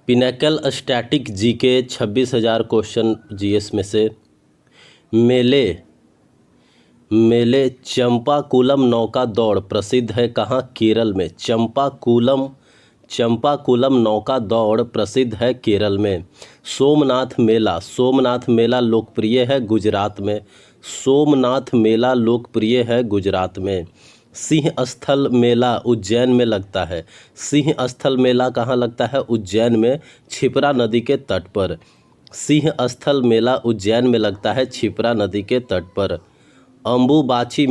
Pinnacle static GK 26,000 question GS में से मेले मेले चंपाकुलम नौका दौड़ प्रसिद्ध है कहाँ? केरल में। चंपाकुलम नौका दौड़ प्रसिद्ध है केरल में। सोमनाथ मेला लोकप्रिय है गुजरात में। सोमनाथ मेला लोकप्रिय है गुजरात में। सिंह स्थल मेला उज्जैन में लगता है। सिंह स्थल मेला कहाँ लगता है? उज्जैन में, क्षिप्रा नदी के तट पर। सिंह स्थल मेला उज्जैन में लगता है, क्षिप्रा नदी के तट पर। अंबुबाची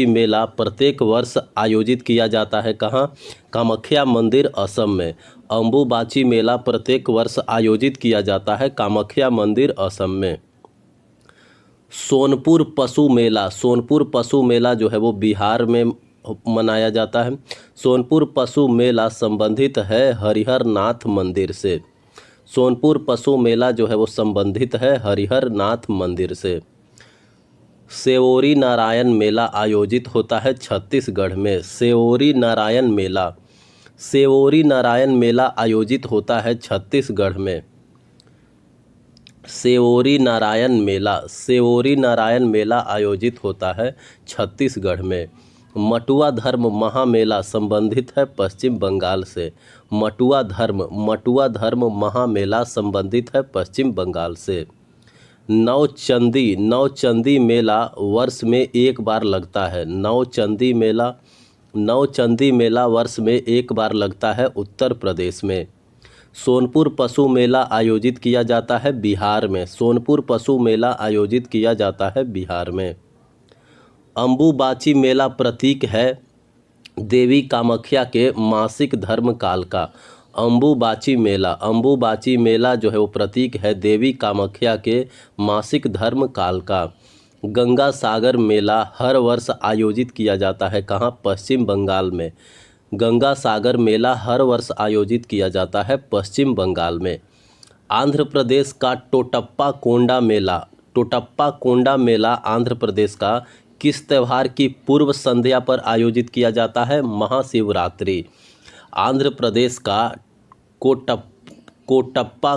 मेला प्रत्येक वर्ष आयोजित किया जाता है कहाँ? कामाख्या मंदिर, असम में। अंबुबाची मेला प्रत्येक वर्ष आयोजित किया जाता है कामाख्या मंदिर, असम में। सोनपुर पशु मेला जो है वो बिहार में मनाया जाता है। सोनपुर पशु मेला संबंधित है हरिहर नाथ मंदिर से। सोनपुर पशु मेला जो है वो संबंधित है हरिहर नाथ मंदिर से। सेवोरी नारायण मेला आयोजित होता है छत्तीसगढ़ में। सेवोरी नारायण मेला आयोजित होता है छत्तीसगढ़ में। सेवोरी नारायण मेला आयोजित होता है छत्तीसगढ़ में। मटुआ धर्म महामेला संबंधित है पश्चिम बंगाल से। मटुआ धर्म महामेला संबंधित है पश्चिम बंगाल से। नौचंदी मेला वर्ष में एक बार लगता है। नौचंदी मेला वर्ष में एक बार लगता है उत्तर प्रदेश में। सोनपुर पशु मेला आयोजित किया जाता है बिहार में। सोनपुर पशु मेला आयोजित किया जाता है बिहार में। अंबुबाची मेला प्रतीक है देवी कामाख्या के मासिक धर्म काल का। अंबुबाची मेला जो है वो प्रतीक है देवी कामाख्या के मासिक धर्म काल का। गंगा सागर मेला हर वर्ष आयोजित किया जाता है कहाँ? पश्चिम बंगाल में। गंगा सागर मेला हर वर्ष आयोजित किया जाता है पश्चिम बंगाल में। आंध्र प्रदेश का टोटप्पा कोंडा मेला आंध्र प्रदेश का किस त्यौहार की पूर्व संध्या पर आयोजित किया जाता है? महाशिवरात्रि। आंध्र प्रदेश का कोटप्पा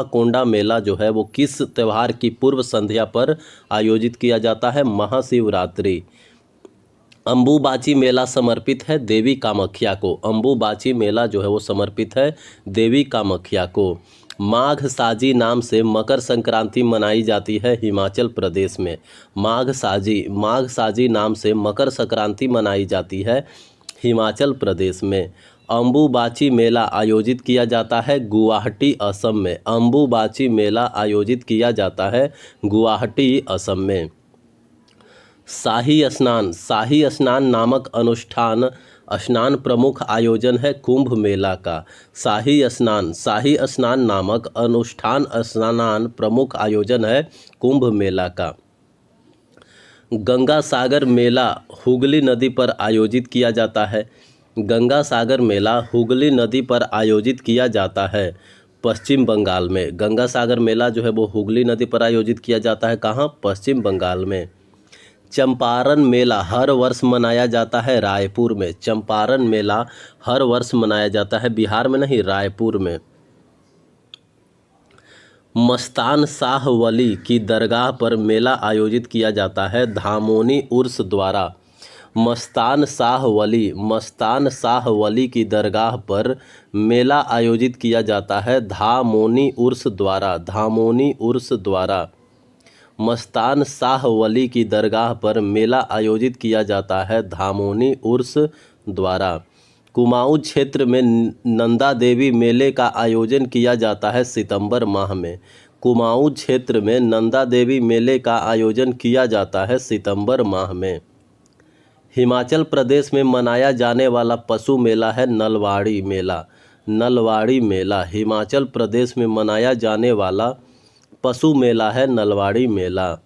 कोंडा मेला जो है वो किस त्यौहार की पूर्व संध्या पर आयोजित किया जाता है? महाशिवरात्रि। अंबुबाची मेला समर्पित है देवी कामाख्या को। अंबुबाची मेला जो है वो समर्पित है देवी कामाख्या को। माघ साजी नाम से मकर संक्रांति मनाई जाती है हिमाचल प्रदेश में। माघ साजी नाम से मकर संक्रांति मनाई जाती है हिमाचल प्रदेश में। अंबुबाची मेला आयोजित किया जाता है गुवाहाटी, असम में। अंबुबाची मेला आयोजित किया जाता है गुवाहाटी, असम में। शाही स्नान नामक स्नान प्रमुख आयोजन है कुंभ मेला का। शाही स्नान नामक स्नान प्रमुख आयोजन है कुंभ मेला का। गंगा सागर मेला हुगली नदी पर आयोजित किया जाता है। गंगा सागर मेला हुगली नदी पर आयोजित किया जाता है पश्चिम बंगाल में। गंगा सागर मेला जो है वो हुगली नदी पर आयोजित किया जाता है कहाँ? पश्चिम बंगाल में। चंपारण मेला हर वर्ष मनाया जाता है रायपुर में। चंपारण मेला हर वर्ष मनाया जाता है बिहार में नहीं, रायपुर में। मस्तान शाह वली की दरगाह पर मेला आयोजित किया जाता है धामोनी उर्स द्वारा। मस्तान शाह वली की दरगाह पर मेला आयोजित किया जाता है धामोनी उर्स द्वारा। मस्तान शाह वली की दरगाह पर मेला आयोजित किया जाता है धामोनी उर्स द्वारा। कुमाऊं क्षेत्र में नंदा देवी मेले का आयोजन किया जाता है सितंबर माह में। कुमाऊं क्षेत्र में नंदा देवी मेले का आयोजन किया जाता है सितंबर माह में। हिमाचल प्रदेश में मनाया जाने वाला पशु मेला है नलवाड़ी मेला। हिमाचल प्रदेश में मनाया जाने वाला पशु मेला है नलवाड़ी मेला।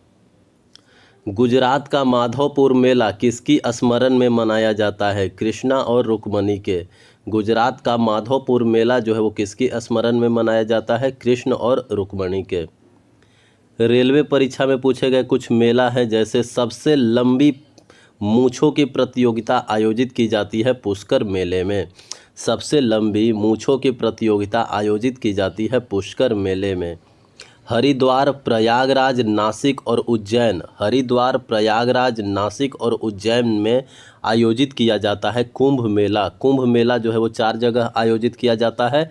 गुजरात का माधवपुर मेला किसकी स्मरण में मनाया जाता है? कृष्णा और रुक्मणी के। गुजरात का माधवपुर मेला जो है वो किसकी स्मरण में मनाया जाता है? कृष्ण और रुक्मणी के। रेलवे परीक्षा में पूछे गए कुछ मेला है, जैसे सबसे लंबी मूंछों की प्रतियोगिता आयोजित की जाती है पुष्कर मेले में। सबसे लंबी मूंछों की प्रतियोगिता आयोजित की जाती है पुष्कर मेले में। हरिद्वार, प्रयागराज, नासिक और उज्जैन। हरिद्वार, प्रयागराज, नासिक और उज्जैन में आयोजित किया जाता है कुंभ मेला। कुंभ मेला जो है वो 4 जगह आयोजित किया जाता है।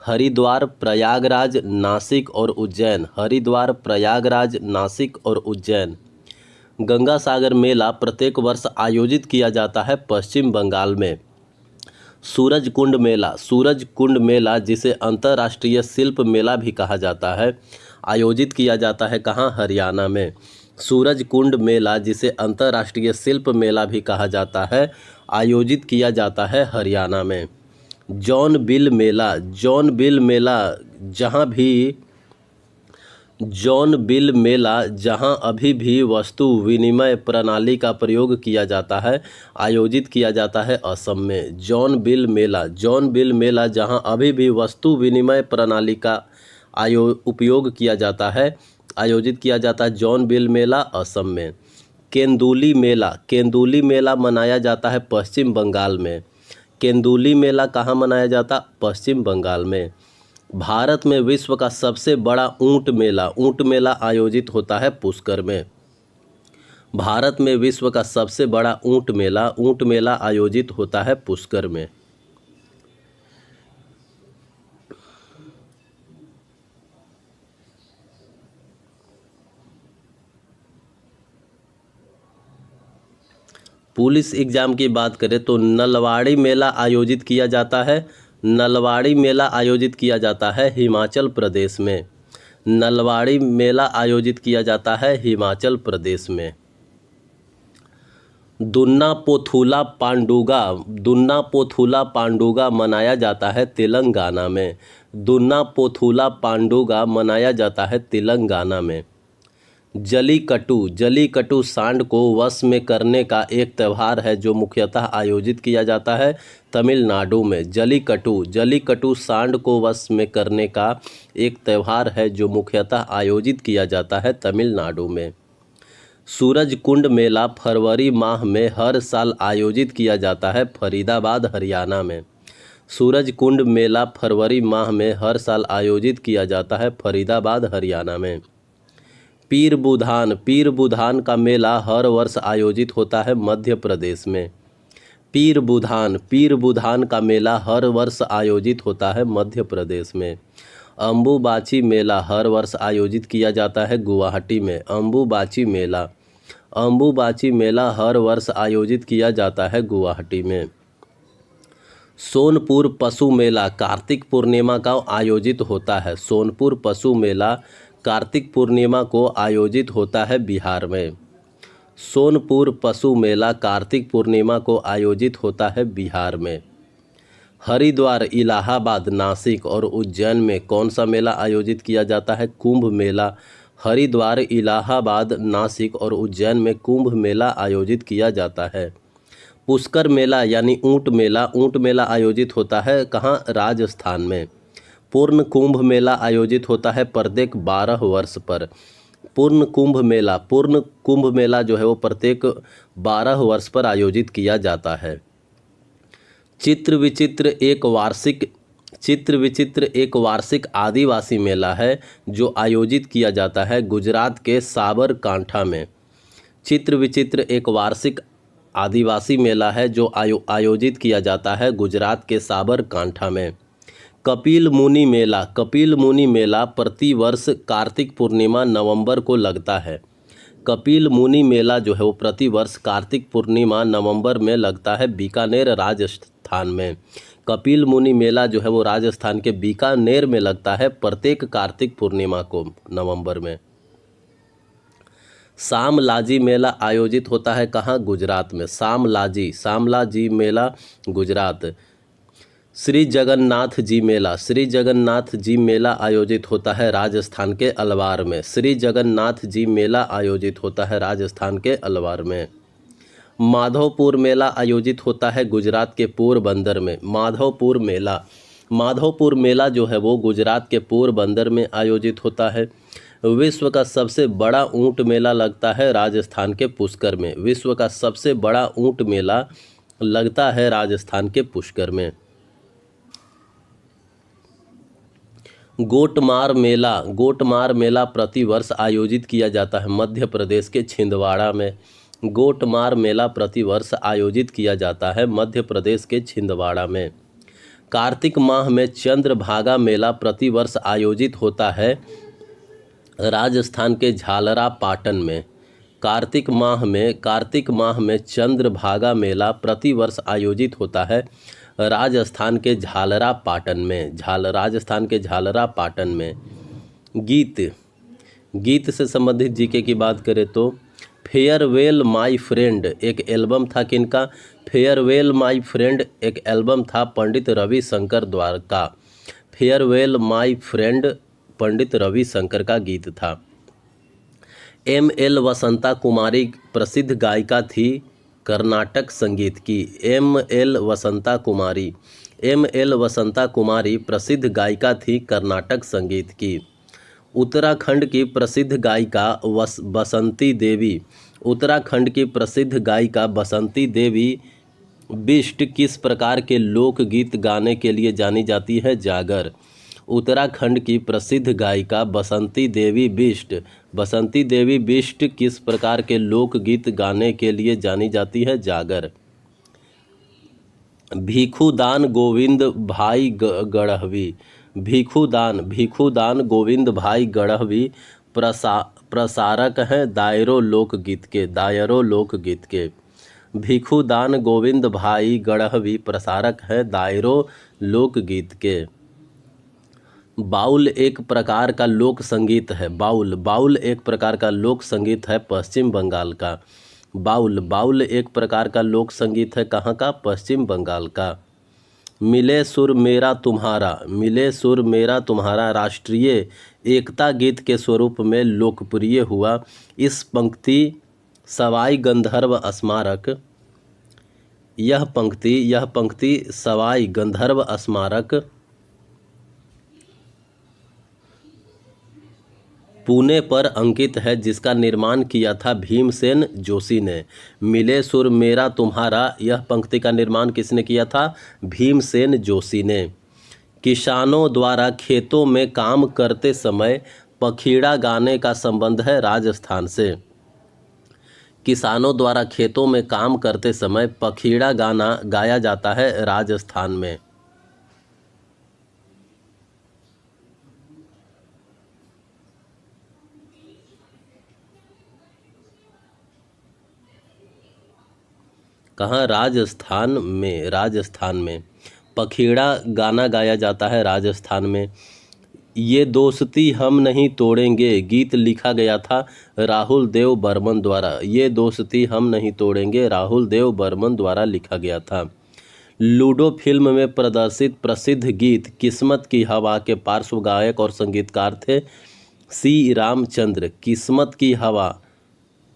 हरिद्वार, प्रयागराज, नासिक और उज्जैन। हरिद्वार, प्रयागराज, नासिक और उज्जैन। गंगा सागर मेला प्रत्येक वर्ष आयोजित किया जाता है पश्चिम बंगाल में। सूरज कुंड मेला। सूरज कुंड मेला, जिसे अंतर्राष्ट्रीय शिल्प मेला भी कहा जाता है, आयोजित किया जाता है कहाँ? हरियाणा में। सूरज कुंड मेला, जिसे अंतर्राष्ट्रीय शिल्प मेला भी कहा जाता है, आयोजित किया जाता है हरियाणा में। जॉन बिल मेला। जॉन बिल मेला जहां अभी भी वस्तु विनिमय प्रणाली का प्रयोग किया जाता है, आयोजित किया जाता है असम में। जॉन बिल मेला जहां अभी भी वस्तु विनिमय प्रणाली का उपयोग किया जाता है, आयोजित किया जाता है जॉन बिल मेला असम में। केंदुली मेला मनाया जाता है पश्चिम बंगाल में। केंदुली मेला कहाँ मनाया जाता? पश्चिम बंगाल में। भारत में विश्व का सबसे बड़ा ऊंट मेला आयोजित होता है पुष्कर में। भारत में विश्व का सबसे बड़ा ऊंट मेला आयोजित होता है पुष्कर में। पुलिस एग्जाम की बात करें तो नलवाड़ी मेला आयोजित किया जाता है। नलवाड़ी मेला आयोजित किया जाता है हिमाचल प्रदेश में। नलवाड़ी मेला आयोजित किया जाता है हिमाचल प्रदेश में। दुन्ना पोथुला पांडुगा मनाया जाता है तेलंगाना में। दुन्ना पोथुला पांडुगा मनाया जाता है तेलंगाना में। जलीकट्टू सांड को वश में करने का एक त्यौहार है जो मुख्यतः आयोजित किया जाता है तमिलनाडु में। जलीकट्टू सांड को वश में करने का एक त्यौहार है जो मुख्यतः आयोजित किया जाता है तमिलनाडु में। सूरज कुंड मेला फरवरी माह में हर साल आयोजित किया जाता है फरीदाबाद, हरियाणा में। सूरज कुंड मेला फरवरी माह में हर साल आयोजित किया जाता है फरीदाबाद, हरियाणा में। पीर बुधान का मेला हर वर्ष आयोजित होता है मध्य प्रदेश में। पीर बुधान का मेला हर वर्ष आयोजित होता है मध्य प्रदेश में। अम्बुबाची मेला हर वर्ष आयोजित किया जाता है गुवाहाटी में। अम्बुबाची मेला हर वर्ष आयोजित किया जाता है गुवाहाटी में। सोनपुर पशु मेला कार्तिक पूर्णिमा का आयोजित होता है। सोनपुर पशु मेला कार्तिक पूर्णिमा को आयोजित होता है बिहार में। सोनपुर पशु मेला कार्तिक पूर्णिमा को आयोजित होता है बिहार में। हरिद्वार, इलाहाबाद, नासिक और उज्जैन में कौन सा मेला आयोजित किया जाता है? कुंभ मेला। हरिद्वार, इलाहाबाद, नासिक और उज्जैन में कुंभ मेला आयोजित किया जाता है। पुष्कर मेला यानी ऊंट मेला आयोजित होता है कहाँ? राजस्थान में। पूर्ण कुंभ मेला आयोजित होता है प्रत्येक 12 वर्ष पर। पूर्ण कुंभ मेला जो है वो प्रत्येक 12 वर्ष पर आयोजित किया जाता है। चित्र विचित्र एक वार्षिक आदिवासी मेला है जो आयोजित किया जाता है गुजरात के साबरकांठा में। चित्र विचित्र एक वार्षिक आदिवासी मेला है जो आयोजित किया जाता है गुजरात के साबरकांठा में। कपिल मुनि मेला प्रतिवर्ष कार्तिक पूर्णिमा नवंबर को लगता है। कपिल मुनि मेला जो है वो प्रतिवर्ष कार्तिक पूर्णिमा नवंबर में लगता है बीकानेर, राजस्थान में। कपिल मुनि मेला जो है वो राजस्थान के बीकानेर में लगता है प्रत्येक कार्तिक पूर्णिमा को नवंबर में। सामलाजी मेला आयोजित होता है कहाँ? गुजरात में। सामलाजी मेला गुजरात। श्री जगन्नाथ जी मेला आयोजित होता है राजस्थान के अलवार में। श्री जगन्नाथ जी मेला आयोजित होता है राजस्थान के अलवार में। माधवपुर मेला आयोजित होता है गुजरात के पोरबंदर में। माधवपुर मेला जो है वो गुजरात के पोरबंदर में आयोजित होता है। विश्व का सबसे बड़ा ऊंट मेला लगता है राजस्थान के पुष्कर में। विश्व का सबसे बड़ा ऊंट मेला लगता है राजस्थान के पुष्कर में। गोटमार मेला, गोटमार मेला प्रतिवर्ष आयोजित किया जाता है मध्य प्रदेश के छिंदवाड़ा में। गोटमार मेला प्रतिवर्ष आयोजित किया जाता है मध्य प्रदेश के छिंदवाड़ा में। कार्तिक माह में चंद्रभागा मेला प्रतिवर्ष आयोजित होता है राजस्थान के झालरा पाटन में। कार्तिक माह में चंद्रभागा मेला प्रतिवर्ष आयोजित होता है राजस्थान के झालरा पाटन में। राजस्थान के झालरा पाटन में। गीत से संबंधित जीके की बात करें तो फेयरवेल माय फ्रेंड एक एल्बम था किनका? फेयरवेल माय फ्रेंड एक एल्बम था पंडित रविशंकर द्वारा का। Farewell my friend Pandit Ravishankar का गीत था। एम.एल. वसंता कुमारी प्रसिद्ध गायिका थी कर्नाटक संगीत की। एम.एल. वसंता कुमारी प्रसिद्ध गायिका थी कर्नाटक संगीत की। उत्तराखंड की प्रसिद्ध गायिका बसंती देवी बिष्ट किस प्रकार के लोकगीत गाने के लिए जानी जाती है? जागर। उत्तराखंड की प्रसिद्ध गायिका बसंती देवी बिष्ट किस प्रकार के लोकगीत गाने के लिए जानी जाती है? जागर। भिखुदान गोविंद भाई गढ़वी प्रसारक हैं दायरो लोकगीत के। भिखुदान गोविंद भाई गढ़वी प्रसारक हैं दायरो लोकगीत के। बाउल एक प्रकार का लोक संगीत है। बाउल एक प्रकार का लोक संगीत है पश्चिम बंगाल का। बाउल एक प्रकार का लोक संगीत है कहाँ का? पश्चिम बंगाल का। मिले सुर मेरा तुम्हारा राष्ट्रीय एकता गीत के स्वरूप में लोकप्रिय हुआ। इस पंक्ति सवाई गंधर्व स्मारक यह पंक्ति सवाई गंधर्व स्मारक पुणे पर अंकित है जिसका निर्माण किया था भीमसेन जोशी ने। मिले सुर मेरा तुम्हारा यह पंक्ति का निर्माण किसने किया था? भीमसेन जोशी ने। किसानों द्वारा खेतों में काम करते समय पखीड़ा गाने का संबंध है राजस्थान से। किसानों द्वारा खेतों में काम करते समय पखीड़ा गाना गाया जाता है राजस्थान में। कहाँ? राजस्थान में पखीड़ा गाना गाया जाता है राजस्थान में। ये दोस्ती हम नहीं तोड़ेंगे गीत लिखा गया था राहुल देव बर्मन द्वारा। ये दोस्ती हम नहीं तोड़ेंगे राहुल देव बर्मन द्वारा लिखा गया था। लूडो फिल्म में प्रदर्शित प्रसिद्ध गीत किस्मत की हवा के पार्श्व गायक और संगीतकार थे सी रामचंद्र। किस्मत की हवा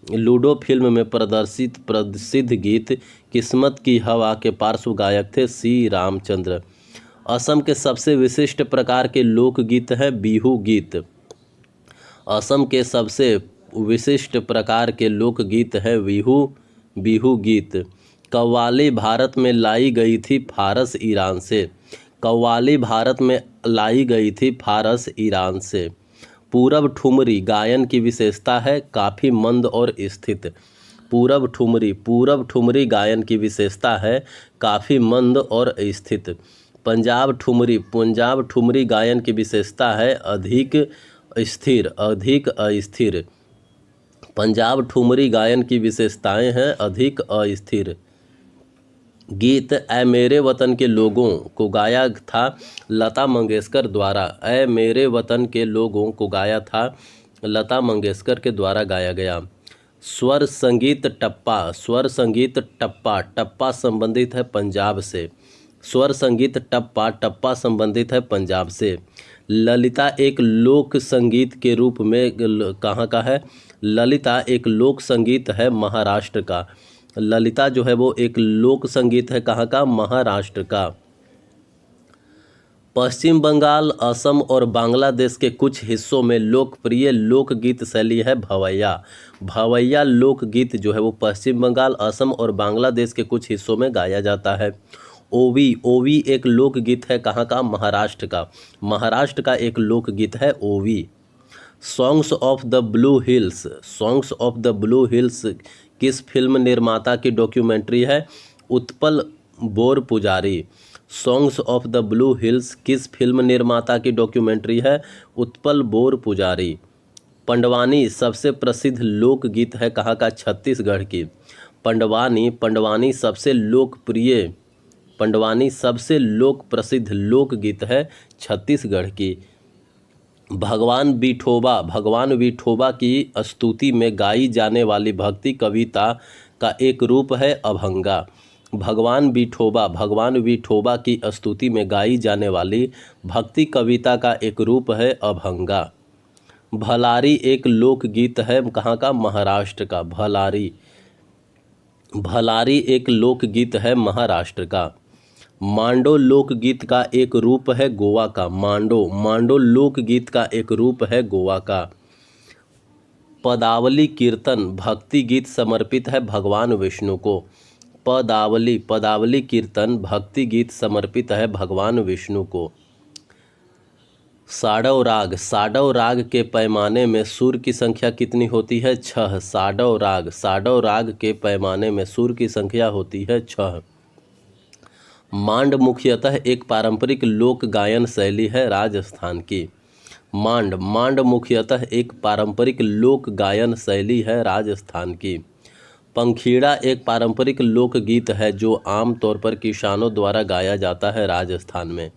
लूडो फिल्म में प्रदर्शित प्रसिद्ध गीत किस्मत की हवा के पार्श्व गायक थे सी रामचंद्र। असम के सबसे विशिष्ट प्रकार के लोकगीत है बिहू गीत। असम के सबसे विशिष्ट प्रकार के लोकगीत है बिहू गीत। कव्वाली भारत में लाई गई थी फारस ईरान से। कव्वाली भारत में लाई गई थी फारस ईरान से। पूरब ठुमरी गायन की विशेषता है काफ़ी मंद और स्थित। पूरब ठुमरी गायन की विशेषता है काफ़ी मंद और स्थित। पंजाब ठुमरी गायन की विशेषता है अधिक अस्थिर। पंजाब ठुमरी गायन की विशेषताएं हैं अधिक अस्थिर। गीत ऐ मेरे वतन के लोगों को गाया था लता मंगेशकर द्वारा। ऐ मेरे वतन के लोगों को गाया था लता मंगेशकर के द्वारा गाया गया। स्वर संगीत टप्पा संबंधित है पंजाब से। स्वर संगीत टप्पा संबंधित है पंजाब से। ललिता एक लोक संगीत के रूप में कहाँ का है? ललिता एक लोक संगीत है महाराष्ट्र का। ललिता जो है वो एक लोक संगीत है कहाँ का? महाराष्ट्र का। पश्चिम बंगाल, असम और बांग्लादेश के कुछ हिस्सों में लोकप्रिय लोकगीत शैली है भवैया। भवैया लोकगीत जो है वो पश्चिम बंगाल, असम और बांग्लादेश के कुछ हिस्सों में गाया जाता है। ओवी, ओवी एक लोकगीत है कहाँ का? महाराष्ट्र का। महाराष्ट्र का एक लोकगीत है ओवी। Songs of the blue hills, songs of the blue hills किस फिल्म निर्माता की डॉक्यूमेंट्री है? उत्पल बोर पुजारी। Songs of the blue hills किस फिल्म निर्माता की डॉक्यूमेंट्री है? उत्पल बोर पुजारी। पंडवानी सबसे प्रसिद्ध लोकगीत है कहाँ का? छत्तीसगढ़ की। पंडवानी सबसे लोकप्रिय, पंडवानी सबसे लोक प्रसिद्ध लोकगीत है छत्तीसगढ़ की। भगवान विठोबा की स्तुति में गाई जाने वाली भक्ति कविता का एक रूप है अभंगा। भगवान विठोबा की स्तुति में गाई जाने वाली भक्ति कविता का एक रूप है अभंगा। भलारी एक लोकगीत है कहाँ का? महाराष्ट्र का। भलारी एक लोकगीत है महाराष्ट्र का। मांडो लोकगीत का एक रूप है गोवा का। मांडो लोकगीत का एक रूप है गोवा का। पदावली कीर्तन भक्ति गीत समर्पित है भगवान विष्णु को। पदावली कीर्तन भक्ति गीत समर्पित है भगवान विष्णु को। साडव राग के पैमाने में सुर की संख्या कितनी होती है? 6। साडव राग के पैमाने में सुर की संख्या होती है 6। मांड मुख्यतः एक पारंपरिक लोक गायन शैली है राजस्थान की। मांड मुख्यतः एक पारंपरिक लोक गायन शैली है राजस्थान की। पंखीड़ा एक पारंपरिक लोकगीत है जो आम तौर पर किसानों द्वारा गाया जाता है राजस्थान में।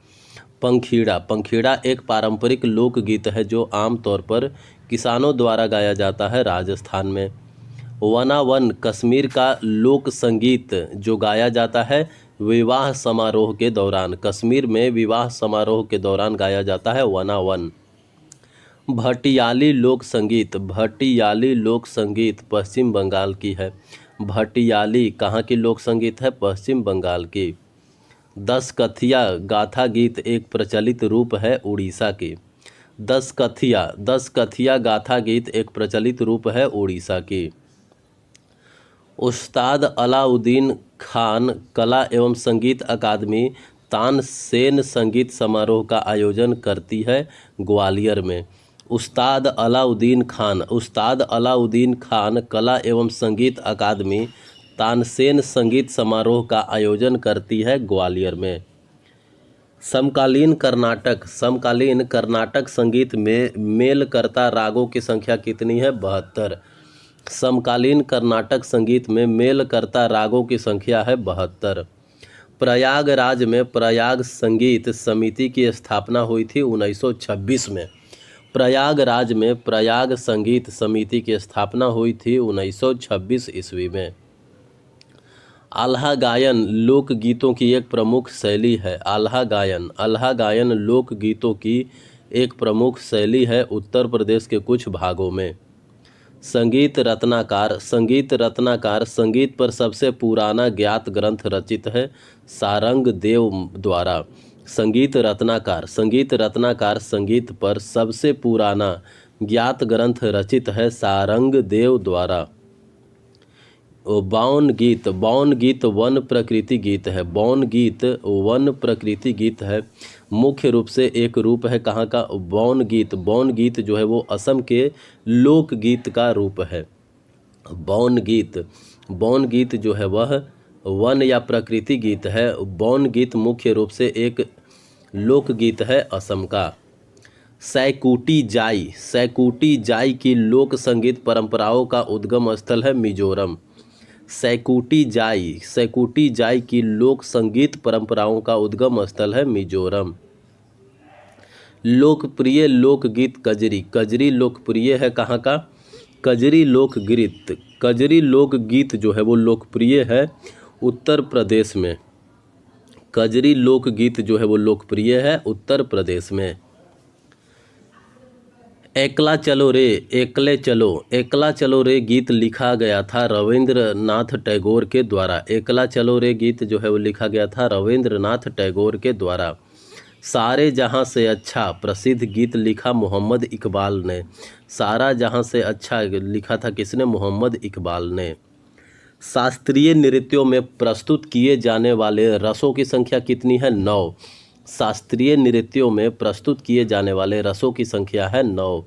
पंखीड़ा एक पारंपरिक लोकगीत है जो आम तौर पर किसानों द्वारा गाया जाता है राजस्थान में। वनावन कश्मीर का लोक संगीत जो गाया जाता है विवाह समारोह के दौरान। कश्मीर में विवाह समारोह के दौरान गाया जाता है वनावन। भटियाली लोक संगीत पश्चिम बंगाल की है। भटियाली कहाँ की लोक संगीत है? पश्चिम बंगाल की। 10 कथिया गाथा गीत एक प्रचलित रूप है उड़ीसा की। 10 कथिया गाथा गीत एक प्रचलित रूप है उड़ीसा की। उस्ताद अलाउद्दीन खान कला एवं संगीत अकादमी तानसेन संगीत समारोह का आयोजन करती है ग्वालियर में। उस्ताद अलाउद्दीन खान कला एवं संगीत अकादमी तानसेन संगीत समारोह का आयोजन करती है ग्वालियर में। समकालीन कर्नाटक संगीत में मेलकर्ता रागों की संख्या कितनी है? 72। समकालीन कर्नाटक संगीत में मेलकर्ता रागों की संख्या है 72। प्रयागराज में प्रयाग संगीत समिति की स्थापना हुई थी 1926 में। प्रयागराज में प्रयाग संगीत समिति की स्थापना हुई थी 1926 ईस्वी में। आल्हा गायन लोकगीतों की एक प्रमुख शैली है। आल्हा गायन लोकगीतों की एक प्रमुख शैली है उत्तर प्रदेश के कुछ भागों में। संगीत रत्नाकर संगीत पर सबसे पुराना ज्ञात ग्रंथ रचित है सारंग देव द्वारा। संगीत रत्नाकर संगीत पर सबसे पुराना ज्ञात ग्रंथ रचित है सारंग देव द्वारा। बाउन गीत वन प्रकृति गीत है। वन प्रकृति गीत है। मुख्य रूप से एक रूप है कहाँ का? बौन गीत जो है वो असम के लोकगीत का रूप है। बौन गीत जो है वह वन या प्रकृति गीत है। बौन गीत मुख्य रूप से एक लोकगीत है असम का। सैकुटी जाई की लोक संगीत परंपराओं का उद्गम स्थल है मिजोरम। सैकुटी जाई की लोक संगीत परंपराओं का उद्गम स्थल है मिजोरम। लोकप्रिय लोकगीत कजरी लोकप्रिय है कहाँ का? कजरी लोकगीत जो है वो लोकप्रिय है उत्तर प्रदेश में। कजरी लोकगीत जो है वो लोकप्रिय है उत्तर प्रदेश में। एकला चलो रे गीत लिखा गया था रविंद्रनाथ टैगोर के द्वारा। एकला चलो रे गीत जो है वो लिखा गया था रविंद्रनाथ टैगोर के द्वारा। सारे जहां से अच्छा प्रसिद्ध गीत लिखा मोहम्मद इकबाल ने। सारा जहां से अच्छा लिखा था किसने? मोहम्मद इकबाल ने। शास्त्रीय नृत्यों में प्रस्तुत किए जाने वाले रसों की संख्या कितनी है? 9। शास्त्रीय नृत्यों में प्रस्तुत किए जाने वाले रसों की संख्या है 9।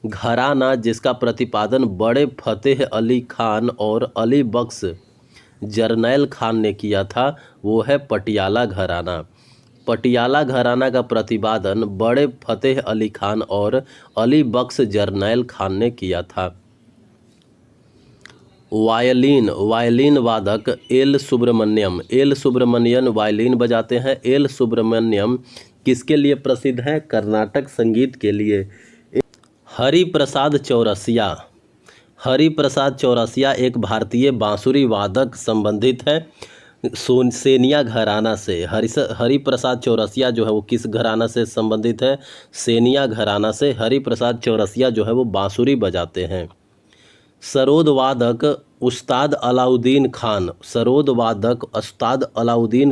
घराना जिसका प्रतिपादन बड़े फतेह अली खान और अली बख्श जरनैल खान ने किया था वो है पटियाला घराना। पटियाला घराना का प्रतिपादन बड़े फतेह अली खान और अली बख्श जरनैल खान ने किया था। वायलिन वादक एल सुब्रमण्यम वायलिन बजाते हैं। एल सुब्रमण्यम किसके लिए प्रसिद्ध है? कर्नाटक संगीत के लिए। हरिप्रसाद चौरसिया एक भारतीय बांसुरी वादक संबंधित है सेनिया घराना से। हरिप्रसाद चौरसिया जो है वो किस घराना से संबंधित है? सेनिया घराना से। हरिप्रसाद चौरसिया जो है वो बांसुरी बजाते हैं। सरोद वादक उस्ताद अलाउद्दीन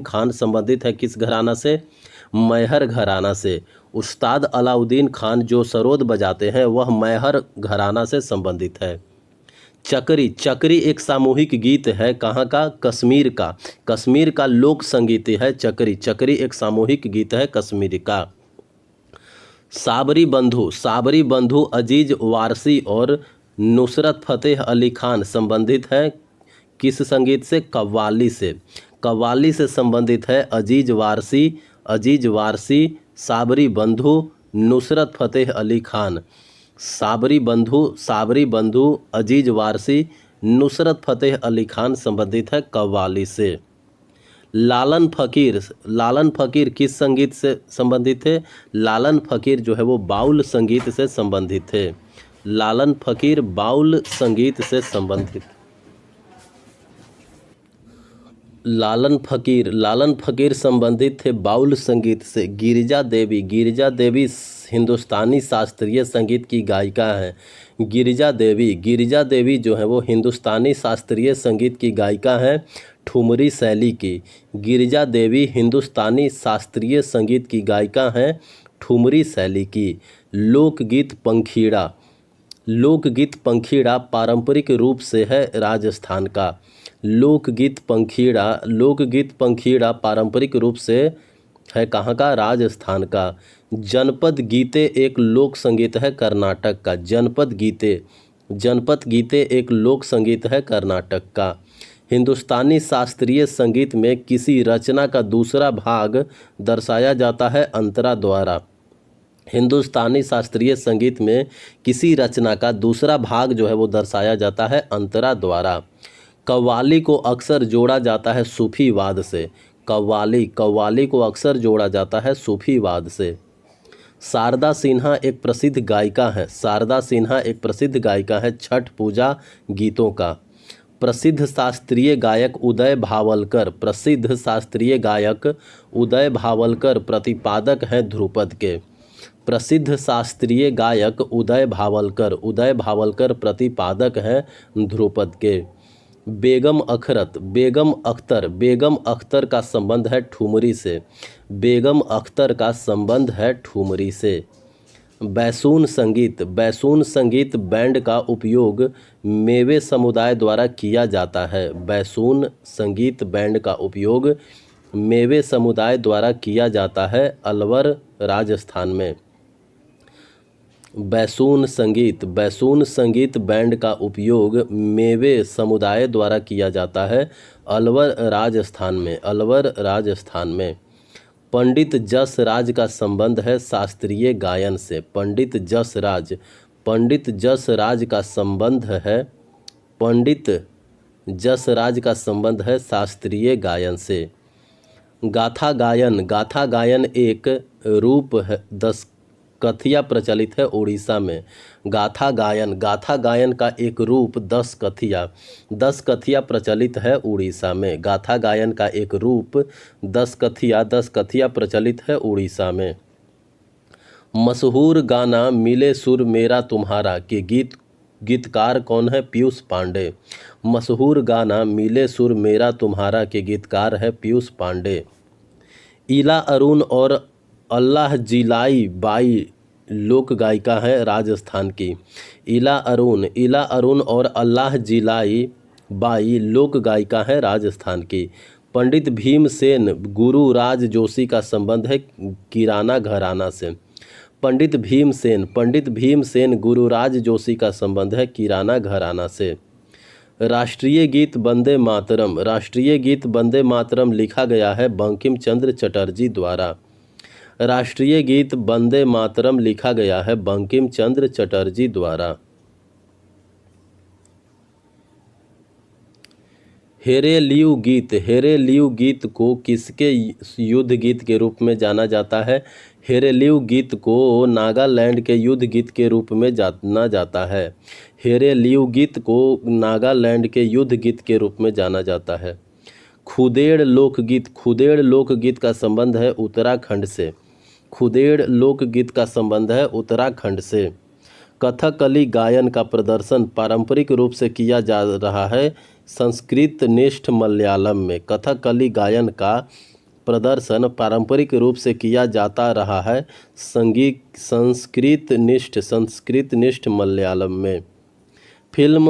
खान संबंधित है किस घराना से? मैहर घराना से। उस्ताद अलाउद्दीन खान जो सरोद बजाते हैं वह मैहर घराना से संबंधित है। चकरी एक सामूहिक गीत है कहाँ का? कश्मीर का लोक संगीत है चकरी एक सामूहिक गीत है कश्मीर का। साबरी बंधु अजीज वारसी और नुसरत फतेह अली खान संबंधित है किस संगीत से? कव्वाली से। कव्वाली से संबंधित है अजीज वारसी, साबरी बंधु, नुसरत फतेह अली खान। साबरी बंधु अजीज वारसी, नुसरत फतेह अली खान संबंधित है कव्वाली से। लालन फकीर किस संगीत से संबंधित है? लालन फकीर जो है वो बाउल संगीत से संबंधित है। लालन फकीर बाउल संगीत से संबंधित। लालन फकीर संबंधित थे बाउल संगीत से। गिरिजा देवी हिंदुस्तानी शास्त्रीय संगीत की गायिका है। गिरिजा देवी जो है वो हिंदुस्तानी शास्त्रीय संगीत की गायिका है ठुमरी शैली की। गिरिजा देवी हिंदुस्तानी शास्त्रीय संगीत की गायिका है ठुमरी शैली की। लोकगीत पंखीड़ा पारंपरिक रूप से है राजस्थान का। लोकगीत पंखीड़ा पारंपरिक रूप से है कहाँ का? राजस्थान का। जनपद गीते एक लोक संगीत है कर्नाटक का। जनपद गीते एक लोक संगीत है कर्नाटक का। हिंदुस्तानी शास्त्रीय संगीत में किसी रचना का दूसरा भाग दर्शाया जाता है अंतरा द्वारा। हिंदुस्तानी शास्त्रीय संगीत में किसी रचना का दूसरा भाग जो है वो दर्शाया जाता है अंतरा द्वारा। कव्वाली को अक्सर जोड़ा जाता है सूफीवाद से। कव्वाली को अक्सर जोड़ा जाता है सूफीवाद से। शारदा सिन्हा एक प्रसिद्ध गायिका है छठ पूजा गीतों का। प्रसिद्ध शास्त्रीय गायक उदय भावलकर प्रतिपादक हैं ध्रुपद के। प्रसिद्ध शास्त्रीय गायक उदय भावलकर प्रतिपादक हैं ध्रुपद के। बेगम अख्तर का संबंध है ठुमरी से। बैसून संगीत बैंड का उपयोग मेवे समुदाय द्वारा किया जाता है। बैसून संगीत बैंड का उपयोग मेवे समुदाय द्वारा किया जाता है अलवर राजस्थान में। बैसून संगीत बैंड का उपयोग मेवे समुदाय द्वारा किया जाता है अलवर राजस्थान में। पंडित जसराज का संबंध है शास्त्रीय गायन से। पंडित जसराज का संबंध है शास्त्रीय गायन से। गाथा गायन एक रूप है दशकथिया प्रचलित है उड़ीसा में। गाथा गायन का एक रूप दशकथिया प्रचलित है उड़ीसा में। गाथा गायन का एक रूप दशकथिया प्रचलित है उड़ीसा में। मशहूर गाना मिले सुर मेरा तुम्हारा के गीतकार कौन है? पीयूष पांडे। मशहूर गाना मिले सुर मेरा तुम्हारा के गीतकार है पीयूष पांडे। इला अरुण और अल्लाह जिलाई बाई लोक गायिका है राजस्थान की। इला अरुण और अल्लाह जिलाई बाई लोक गायिका हैं राजस्थान की। पंडित भीमसेन गुरु राज जोशी का संबंध है किराना घराना से। पंडित भीमसेन गुरुराज जोशी का संबंध है किराना घराना से। राष्ट्रीय गीत वंदे मातरम लिखा गया है बंकिम चंद्र चटर्जी द्वारा। राष्ट्रीय गीत वंदे मातरम लिखा गया है बंकिम चंद्र चटर्जी द्वारा। हेरेलियू गीत को किसके युद्ध गीत के रूप में जाना जाता है? हेरेलियू गीत को नागालैंड के युद्ध गीत के रूप में जाना जाता है। हेरेलियू गीत को नागालैंड के युद्ध गीत के रूप में जाना जाता है। खुदेड़ लोकगीत का संबंध है उत्तराखंड से। खुदेड़ लोकगीत का संबंध है उत्तराखंड से। कथकली गायन का प्रदर्शन पारंपरिक रूप से किया जा रहा है संस्कृत निष्ठ मलयालम में। कथकली गायन का प्रदर्शन पारंपरिक रूप से किया जाता रहा है संस्कृत निष्ठ मलयालम में। फिल्म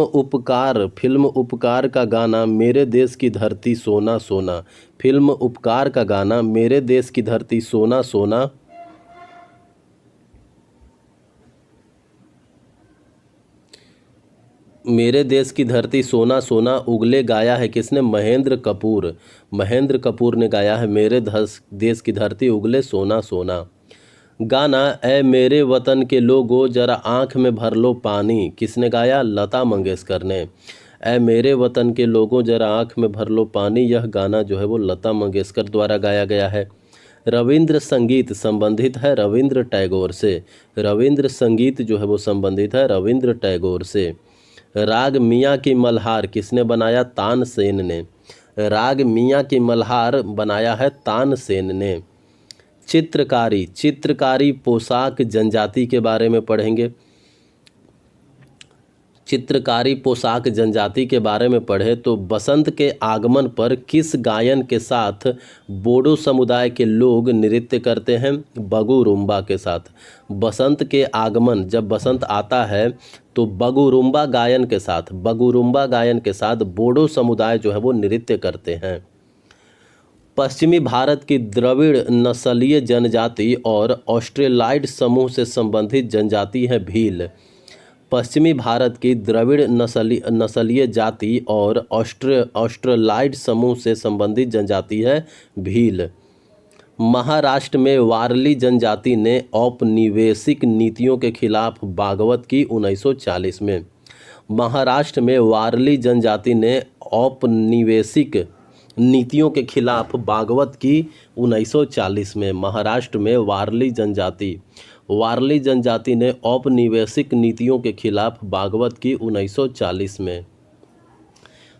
उपकार का गाना मेरे देश की धरती सोना सोना। फिल्म उपकार का गाना मेरे देश की धरती सोना सोना मेरे देश की धरती सोना सोना उगले गाया है किसने? महेंद्र कपूर ने गाया है मेरे देश की धरती उगले सोना सोना। गाना ऐ मेरे वतन के लोगो जरा आँख में भर लो पानी किसने गाया? लता मंगेशकर ने। ऐ मेरे वतन के लोगों जरा आँख में भर लो पानी, यह गाना जो है वो लता मंगेशकर द्वारा गाया गया है। रविंद्र संगीत संबंधित है रविंद्र टैगोर से। रविंद्र संगीत जो है वो संबंधित है रविंद्र टैगोर से। राग मियाँ की मल्हार किसने बनाया? तानसेन ने। राग मियाँ की मल्हार बनाया है तानसेन ने। चित्रकारी पोशाक जनजाति के बारे में पढ़ेंगे। चित्रकारी पोशाक जनजाति के बारे में पढ़े तो बसंत के आगमन पर किस गायन के साथ बोडो समुदाय के लोग नृत्य करते हैं? बगुरुम्बा के साथ। बसंत के आगमन, जब बसंत आता है तो बगुरुम्बा गायन के साथ बोडो समुदाय जो है वो नृत्य करते हैं। पश्चिमी भारत की द्रविड़ नस्लीय जनजाति और ऑस्ट्रेलाइड समूह से संबंधित जनजाति है भील। पश्चिमी भारत की द्रविड़ नस्लीय जाति और ऑस्ट्रेलाइड समूह से संबंधित जनजाति है भील। महाराष्ट्र में वारली जनजाति ने औपनिवेशिक नीतियों के खिलाफ बगावत की 1940 में। महाराष्ट्र में वारली जनजाति ने औपनिवेशिक नीतियों के खिलाफ बगावत की 1940 में। महाराष्ट्र में वारली जनजाति ने औपनिवेशिक नीतियों के खिलाफ बगावत की 1940 में।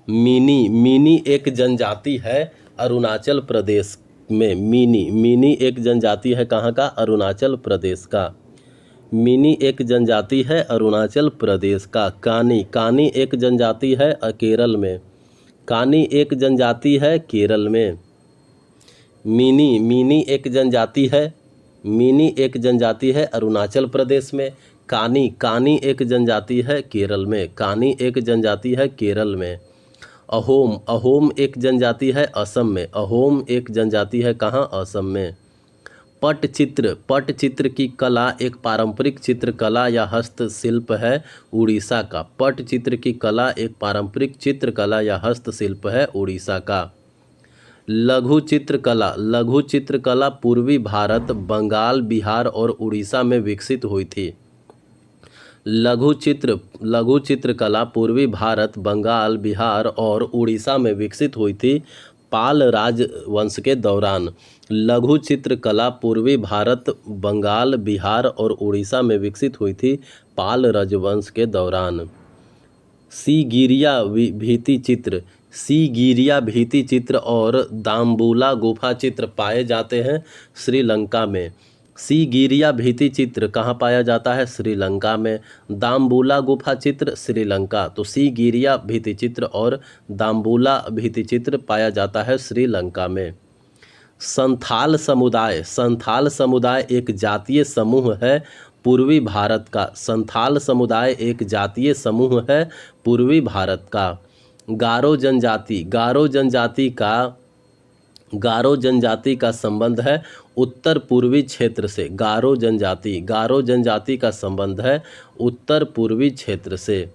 मीनी एक जनजाति है अरुणाचल प्रदेश में। मीनी एक जनजाति है कहाँ का? अरुणाचल प्रदेश का। मीनी एक जनजाति है अरुणाचल प्रदेश का। कानी एक जनजाति है केरल में। कानी एक जनजाति है केरल में। मीनी एक जनजाति है अरुणाचल प्रदेश में। कानी एक जनजाति है केरल में। कानी एक जनजाति है केरल में। अहोम एक जनजाति है असम में। अहोम एक जनजाति है कहाँ? असम में। पटचित्र की कला एक पारंपरिक चित्रकला या हस्तशिल्प है उड़ीसा का। पटचित्र की कला एक पारंपरिक चित्रकला या हस्तशिल्प है उड़ीसा का। लघु चित्रकला पूर्वी भारत, बंगाल, बिहार और उड़ीसा में विकसित हुई थी। लघु चित्रकला पूर्वी भारत, बंगाल, बिहार और उड़ीसा में विकसित हुई थी पाल राजवंश के दौरान। लघु चित्रकला पूर्वी भारत, बंगाल, बिहार और उड़ीसा में विकसित हुई थी पाल राजवंश के दौरान। सीगिरिया भित्ति चित्र और दाम्बुला गुफा चित्र पाए जाते हैं श्रीलंका में। सीगिरिया भित्ति चित्र कहाँ पाया जाता है? श्रीलंका में। दाम्बुला गुफा चित्र श्रीलंका। तो सीगिरिया भित्ति चित्र और दाम्बुला भित्ति चित्र पाया जाता है श्रीलंका में। संथाल समुदाय एक जातीय समूह है पूर्वी भारत का। संथाल समुदाय एक जातीय समूह है पूर्वी भारत का। गारो जनजाति, गारो जनजाति का संबंध है उत्तर पूर्वी क्षेत्र से। गारो जनजाति का संबंध है उत्तर पूर्वी क्षेत्र से।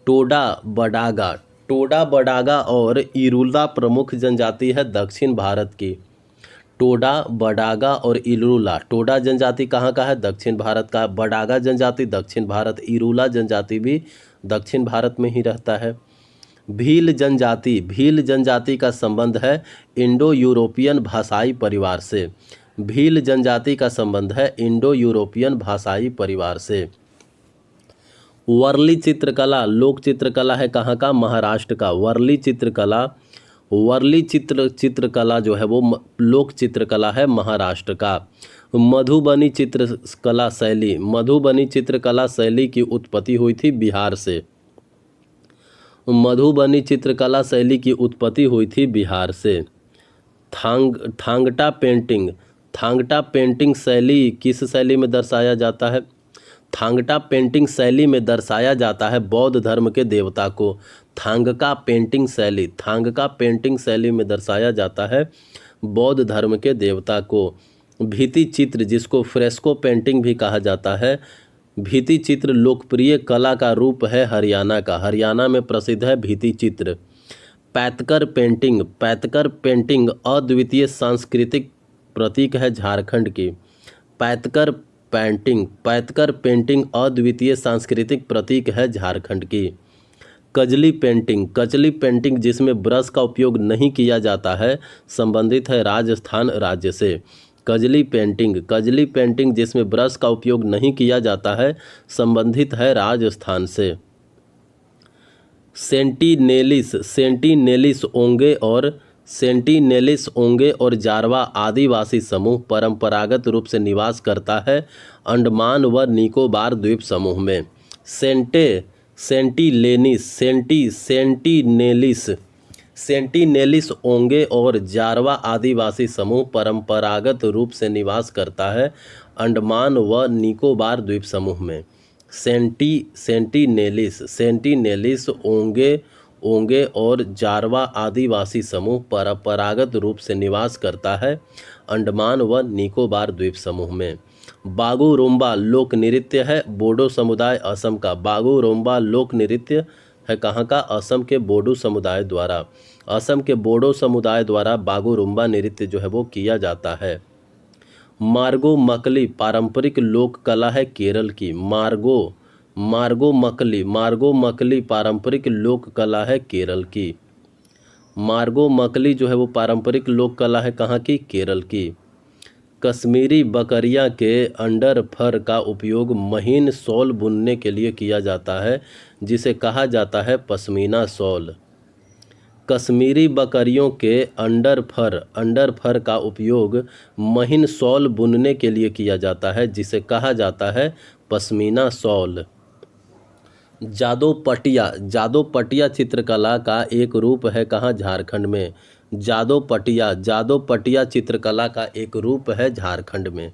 टोडा बडागा और इरुला प्रमुख जनजाति है दक्षिण भारत की। टोडा बडागा और इरुला, टोडा जनजाति कहाँ का है? दक्षिण भारत का। बडागा जनजाति दक्षिण भारत, इरुला जनजाति भी दक्षिण भारत में ही रहता है। भील जनजाति का संबंध है इंडो यूरोपियन भाषाई परिवार से। भील जनजाति का संबंध है इंडो यूरोपियन भाषाई परिवार से। वर्ली चित्रकला, लोक चित्रकला है कहाँ का? महाराष्ट्र का। वर्ली चित्रकला जो है वो लोक चित्रकला है महाराष्ट्र का। मधुबनी चित्रकला शैली की उत्पत्ति हुई थी बिहार से। मधुबनी चित्रकला शैली की उत्पत्ति हुई थी बिहार से। थांगटा पेंटिंग शैली किस शैली में दर्शाया जाता है? थांगटा पेंटिंग शैली में दर्शाया जाता है बौद्ध धर्म के देवता को। थांगका पेंटिंग शैली में दर्शाया जाता है बौद्ध धर्म के देवता को। भित्ति चित्र, जिसको फ्रेस्को पेंटिंग भी कहा जाता है, भित्ति चित्र लोकप्रिय कला का रूप है हरियाणा का। हरियाणा में प्रसिद्ध है भित्ति चित्र। पैतकर पेंटिंग अद्वितीय सांस्कृतिक प्रतीक है झारखंड की। पैतकर पेंटिंग अद्वितीय सांस्कृतिक प्रतीक है झारखंड की। कजली पेंटिंग जिसमें ब्रश का उपयोग नहीं किया जाता है, संबंधित है राजस्थान राज्य से। कजली पेंटिंग जिसमें ब्रश का उपयोग नहीं किया जाता है, संबंधित है राजस्थान से। सेंटिनेलिस ओंगे और जारवा आदिवासी समूह परंपरागत रूप से निवास करता है अंडमान व निकोबार द्वीप समूह में। सेंटिनेलिस ओंगे और जारवा आदिवासी समूह परंपरागत रूप से निवास करता है अंडमान व निकोबार द्वीप समूह में। सेंटिनेलिस ओंगे और जारवा आदिवासी समूह परंपरागत रूप से निवास करता है अंडमान व निकोबार द्वीप समूह में। बागु रोम्बा लोक नृत्य है बोडो समुदाय असम का। बागु रोम्बा लोक नृत्य है कहाँ का? असम के बोडो समुदाय द्वारा। असम के बोडो समुदाय द्वारा बागु रोम्बा नृत्य जो है वो किया जाता है। मार्गो मकली पारंपरिक लोक कला है केरल की। मार्गो मकली पारंपरिक लोक कला है केरल की। मार्गो मकली जो है वो पारंपरिक लोक कला है कहाँ की? केरल की। कश्मीरी बकरियां के अंडर फर का उपयोग महीन शॉल बुनने के लिए किया जाता है, जिसे कहा जाता है पश्मीना शॉल। कश्मीरी बकरियों के अंडर फर का उपयोग महीन शॉल बुनने के लिए किया जाता है, जिसे कहा जाता है पश्मीना शॉल। जादोपटिया चित्रकला का एक रूप है कहाँ? झारखंड में। जादोपटिया चित्रकला का एक रूप है झारखंड में।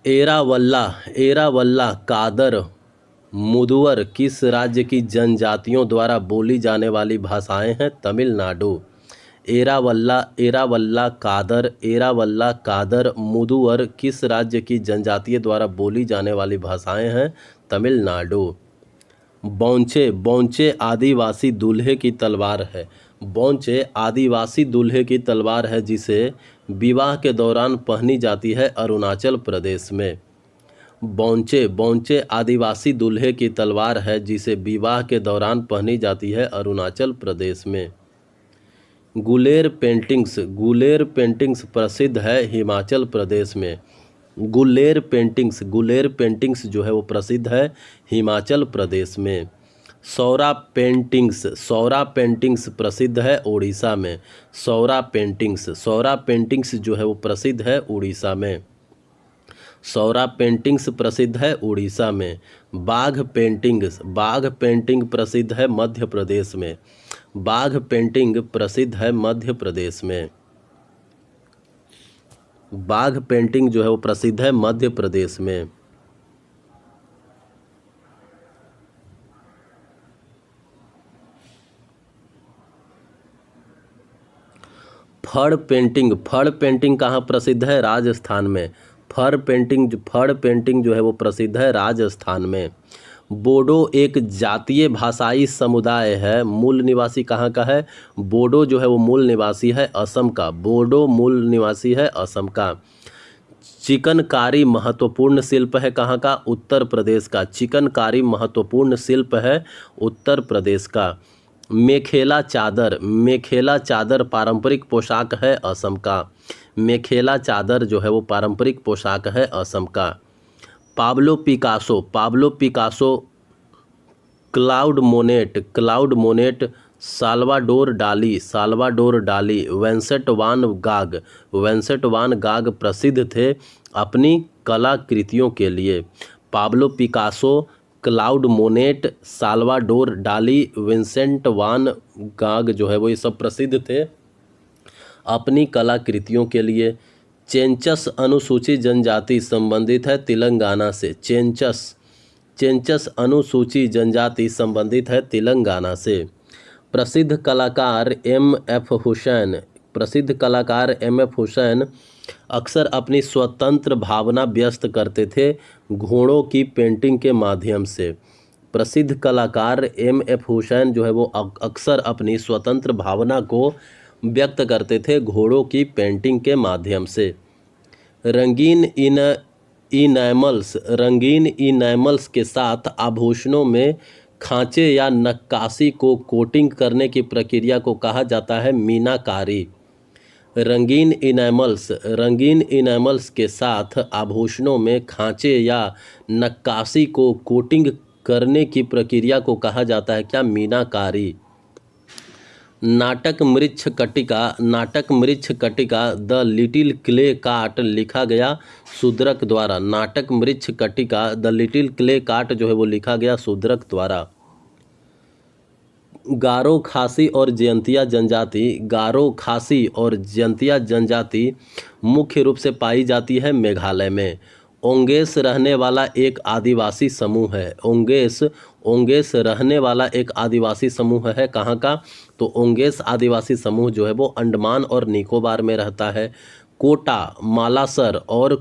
एरावल्ला कादर मुदुवर किस राज्य की जनजातियों द्वारा बोली जाने वाली भाषाएं हैं? तमिलनाडु। एरावल्ला कादर मुदुवर किस राज्य की जनजातियों द्वारा बोली जाने वाली भाषाएं हैं? तमिलनाडु। बौंचे आदिवासी दूल्हे की तलवार है। बौंचे आदिवासी दूल्हे की तलवार है, जिसे विवाह के दौरान पहनी जाती है अरुणाचल प्रदेश में। बौंचे आदिवासी दूल्हे की तलवार है, जिसे विवाह के दौरान पहनी जाती है अरुणाचल प्रदेश में। गुलेर पेंटिंग्स प्रसिद्ध है हिमाचल प्रदेश में। गुलेर पेंटिंग्स जो है वो प्रसिद्ध है हिमाचल प्रदेश में। सौरा पेंटिंग्स प्रसिद्ध है उड़ीसा में। सौरा पेंटिंग्स जो है वो प्रसिद्ध है उड़ीसा में। सौरा पेंटिंग्स प्रसिद्ध है उड़ीसा में। बाघ पेंटिंग प्रसिद्ध है मध्य प्रदेश में। बाघ पेंटिंग प्रसिद्ध है मध्य प्रदेश में। बाघ पेंटिंग जो है वो प्रसिद्ध है मध्य प्रदेश में। फड़ पेंटिंग कहाँ प्रसिद्ध है? राजस्थान में। फड़ पेंटिंग जो है वो प्रसिद्ध है राजस्थान में। बोडो एक जातीय भाषाई समुदाय है, मूल निवासी कहाँ का है? बोडो जो है वो मूल निवासी है असम का। बोडो मूल निवासी है असम का। चिकनकारी महत्वपूर्ण शिल्प है कहाँ का? उत्तर प्रदेश का। चिकनकारी महत्वपूर्ण शिल्प है उत्तर प्रदेश का। मेखेला चादर पारंपरिक पोशाक है असम का। मेखेला चादर जो है वो पारंपरिक पोशाक है असम का। Pablo Picasso Claude Monet Salvador Dali Vincent van Gogh प्रसिद्ध थे अपनी कलाकृतियों के लिए। Pablo Picasso, Claude Monet, Salvador Dali, Vincent van Gogh जो है वो ये सब प्रसिद्ध थे अपनी कलाकृतियों के लिए। चेंचस अनुसूचित जनजाति संबंधित है तेलंगाना से। चेंचस अनुसूचित जनजाति संबंधित है तेलंगाना से। प्रसिद्ध कलाकार एम एफ हुसैन अक्सर अपनी स्वतंत्र भावना व्यक्त करते थे घोड़ों की पेंटिंग के माध्यम से। प्रसिद्ध कलाकार एम एफ हुसैन जो है वो अक्सर अपनी स्वतंत्र भावना को व्यक्त करते थे घोड़ों की पेंटिंग के माध्यम से। रंगीन इनैमल्स के साथ आभूषणों में खांचे या नक्काशी को कोटिंग करने की प्रक्रिया को कहा जाता है मीनाकारी। रंगीन इनैमल्स के साथ आभूषणों में खांचे या नक्काशी को कोटिंग करने की प्रक्रिया को कहा जाता है क्या? मीनाकारी। नाटक मृच्छ कटिका द लिटिल क्ले काट लिखा गया शूद्रक द्वारा। नाटक मृच्छ कटिका द लिटिल क्ले काट जो है वो लिखा गया शूद्रक द्वारा। गारो खासी और जयंतिया जनजाति मुख्य रूप से पाई जाती है मेघालय में। ओंगेस रहने वाला एक आदिवासी समूह है। ओंगेस रहने वाला एक आदिवासी समूह है कहाँ का? तो ओंगेस आदिवासी समूह जो है वो अंडमान और निकोबार में रहता है। कोटा मालासर और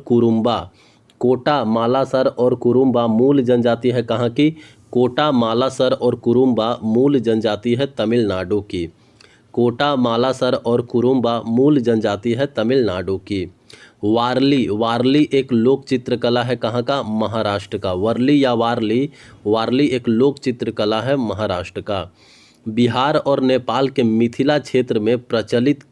कुरुम्बा मूल जनजाति है कहाँ की? कोटा मालासर और कुरुम्बा मूल जनजाति है तमिलनाडु की। कोटा मालासर और कुरुम्बा मूल जनजाति है तमिलनाडु की। वारली एक लोक चित्रकला है कहाँ का? महाराष्ट्र का। वारली एक लोक चित्रकला है महाराष्ट्र का। बिहार और नेपाल के मिथिला क्षेत्र में प्रचलित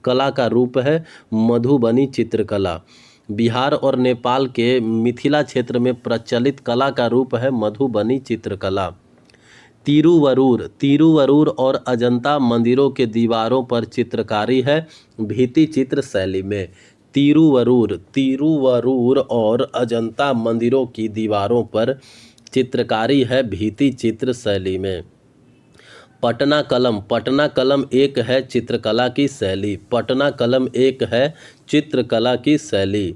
कला का रूप है मधुबनी चित्रकला। बिहार और नेपाल के मिथिला क्षेत्र में प्रचलित कला का रूप है मधुबनी चित्रकला। तिरुवरूर और अजंता मंदिरों के दीवारों पर चित्रकारी है भित्ति चित्र शैली में। तिरुवरूर और अजंता मंदिरों की दीवारों पर चित्रकारी है भित्ति चित्र शैली में। पटना कलम एक है चित्रकला की शैली।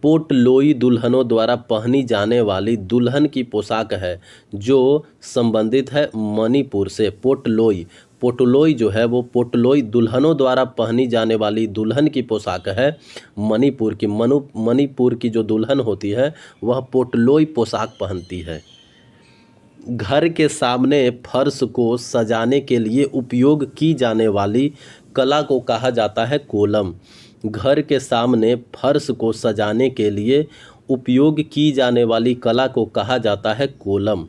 पोटलोई दुल्हनों द्वारा पहनी जाने वाली दुल्हन की पोशाक है जो संबंधित है मणिपुर से। पोटलोई जो है वो पोटलोई दुल्हनों द्वारा पहनी जाने वाली दुल्हन की पोशाक है मणिपुर की। मणिपुर की जो दुल्हन होती है वह पोटलोई पोशाक पहनती है। घर के सामने फर्श को सजाने के लिए उपयोग की जाने वाली कला को कहा जाता है कोलम। घर के सामने फर्श को सजाने के लिए उपयोग की जाने वाली कला को कहा जाता है कोलम।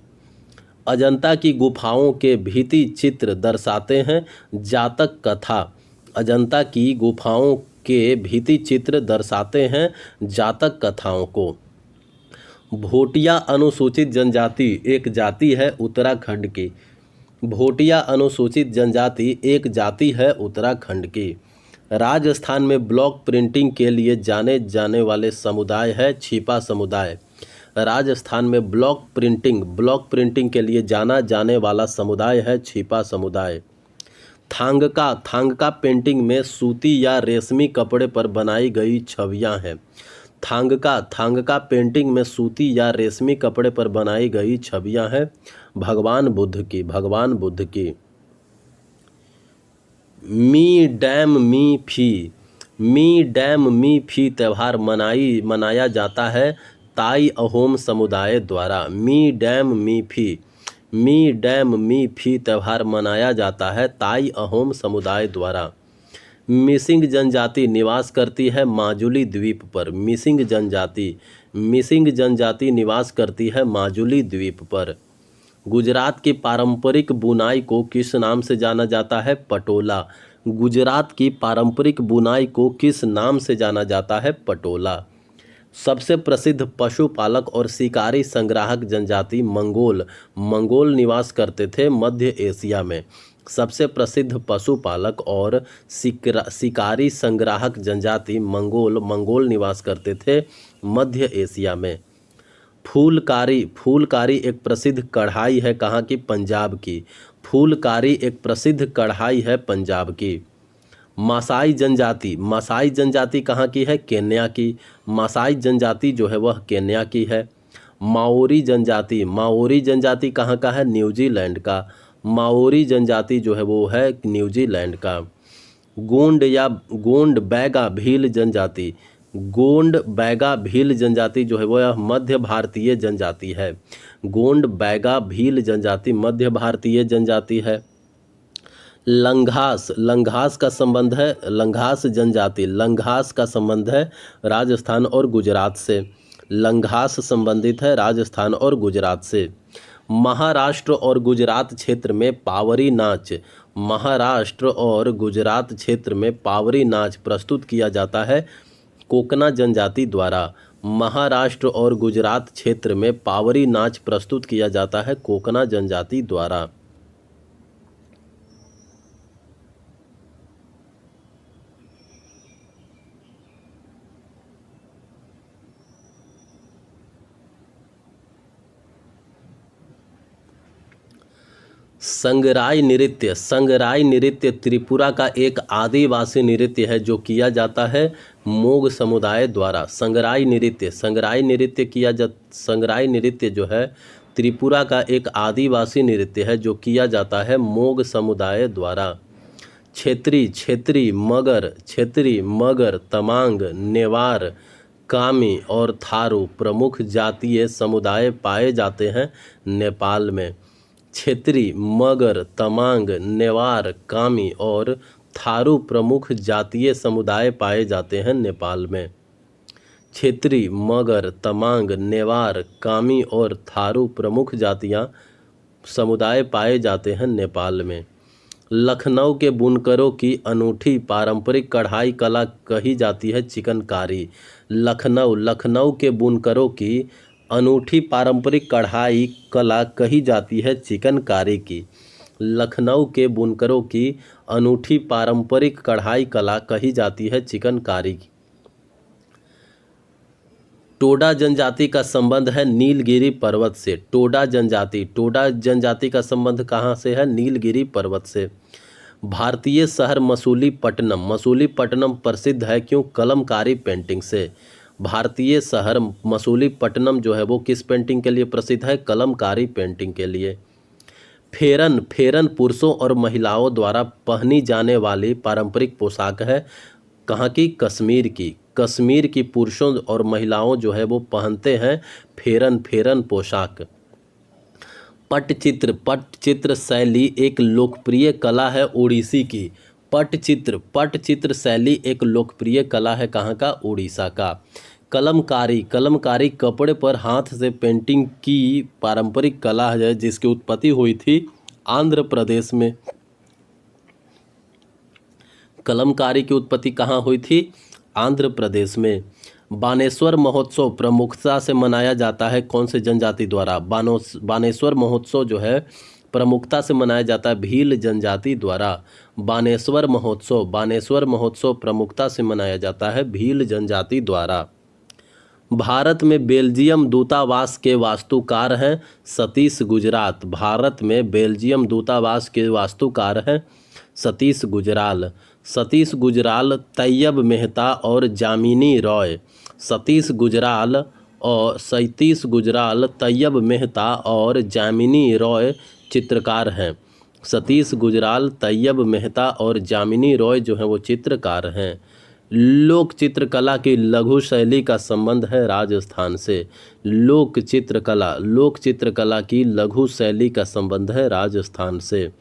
अजंता की गुफाओं के भित्ति चित्र दर्शाते हैं जातक कथा। अजंता की गुफाओं के भित्ति चित्र दर्शाते हैं जातक कथाओं को। भोटिया अनुसूचित जनजाति एक जाति है उत्तराखंड की। भोटिया अनुसूचित जनजाति एक जाति है उत्तराखंड की। राजस्थान में ब्लॉक प्रिंटिंग के लिए जाने जाने वाले समुदाय है छिपा समुदाय। राजस्थान में ब्लॉक प्रिंटिंग के लिए जाना जाने वाला समुदाय है छिपा समुदाय। थांगका पेंटिंग में सूती या रेशमी कपड़े पर बनाई गई छवियां हैं। थांगका पेंटिंग में सूती या रेशमी कपड़े पर बनाई गई छवियां हैं भगवान बुद्ध की। मी डैम मी फी, मी डैम मी फी त्यौहार मनाया जाता है ताई अहोम समुदाय द्वारा। मी डैम मी फी, मी डैम मी फी त्यौहार मनाया जाता है ताई अहोम समुदाय द्वारा। मिसिंग जनजाति निवास करती है माजुली द्वीप पर। मिसिंग जनजाति निवास करती है माजुली द्वीप पर। गुजरात की पारंपरिक बुनाई को किस नाम से जाना जाता है? पटोला। गुजरात की पारंपरिक बुनाई को किस नाम से जाना जाता है? पटोला। सबसे प्रसिद्ध पशुपालक और शिकारी संग्राहक जनजाति मंगोल निवास करते थे मध्य एशिया में। सबसे प्रसिद्ध पशुपालक और शिकारी संग्राहक जनजाति मंगोल निवास करते थे मध्य एशिया में। फूलकारी एक प्रसिद्ध कढ़ाई है कहाँ की? पंजाब की। फूलकारी एक प्रसिद्ध कढ़ाई है पंजाब की। मासाई जनजाति कहाँ की है? केन्या की। मासाई जनजाति जो है वह केन्या की है। माओरी जनजाति कहाँ का है? न्यूजीलैंड का। माओरी जनजाति जो है वो है न्यूजीलैंड का। गोंड बैगा भील जनजाति जो है वह मध्य भारतीय जनजाति है। गोंड बैगा भील जनजाति मध्य भारतीय जनजाति है। लंघास का संबंध है राजस्थान और गुजरात से। लंघास संबंधित है राजस्थान और गुजरात से। महाराष्ट्र और गुजरात क्षेत्र में पावरी नाच प्रस्तुत किया जाता है कोकना जनजाति द्वारा। महाराष्ट्र और गुजरात क्षेत्र में पावरी नाच प्रस्तुत किया जाता है कोकना जनजाति द्वारा। संगराई नृत्य त्रिपुरा का एक आदिवासी नृत्य है जो किया जाता है मोग समुदाय द्वारा। संगराई नृत्य जो है त्रिपुरा का एक आदिवासी नृत्य है जो किया जाता है मोग समुदाय द्वारा। क्षेत्री मगर तमांग नेवार कामी और थारू प्रमुख जातीय समुदाय पाए जाते हैं नेपाल में। क्षेत्री मगर तमांग नेवार कामी और थारू प्रमुख जातीय समुदाय पाए जाते हैं नेपाल में। क्षेत्री मगर तमांग नेवार कामी और थारू प्रमुख जातियां समुदाय पाए जाते हैं नेपाल में। लखनऊ के बुनकरों की अनूठी पारंपरिक कढ़ाई कला कही जाती है चिकनकारी। लखनऊ के बुनकरों की अनूठी पारंपरिक कढ़ाई कला कही जाती है चिकनकारी की। लखनऊ के बुनकरों की अनूठी पारंपरिक कढ़ाई कला कही जाती है चिकनकारी की। टोडा जनजाति का संबंध है नीलगिरी पर्वत से। टोडा जनजाति का संबंध कहाँ से है? नीलगिरी पर्वत से। भारतीय शहर मसूलीपट्टनम प्रसिद्ध है क्यों? कलमकारी पेंटिंग से। भारतीय शहर मसूलीपट्टनम जो है वो किस पेंटिंग के लिए प्रसिद्ध है? कलमकारी पेंटिंग के लिए। फेरन पुरुषों और महिलाओं द्वारा पहनी जाने वाली पारंपरिक पोशाक है कहाँ की? कश्मीर की। कश्मीर की पुरुषों और महिलाओं जो है वो पहनते हैं फेरन पोशाक। पटचित्र शैली एक लोकप्रिय कला है ओडिसी की। पटचित्र शैली एक लोकप्रिय कला है कहाँ का? उड़ीसा का। कलमकारी कपड़े पर हाथ से पेंटिंग की पारंपरिक कला है जिसकी उत्पत्ति हुई थी आंध्र प्रदेश में। कलमकारी की उत्पत्ति कहाँ हुई थी? आंध्र प्रदेश में। बानेश्वर महोत्सव प्रमुखता से मनाया जाता है कौन से जनजाति द्वारा? बानेश्वर महोत्सव जो है प्रमुखता से मनाया जाता है भील जनजाति द्वारा। बानेश्वर महोत्सव प्रमुखता से मनाया जाता है भील जनजाति द्वारा। भारत में बेल्जियम दूतावास के वास्तुकार हैं सतीश गुजराल। भारत में बेल्जियम दूतावास के वास्तुकार हैं सतीश गुजराल, तैयब मेहता और जामिनी रॉय। सतीश गुजराल, तैयब मेहता और जामिनी रॉय चित्रकार हैं। सतीश गुजराल, तैयब मेहता और जामिनी रॉय जो है वो चित्रकार हैं। लोक चित्रकला की लघु शैली का संबंध है राजस्थान से। लोक चित्रकला की लघु शैली का संबंध है राजस्थान से।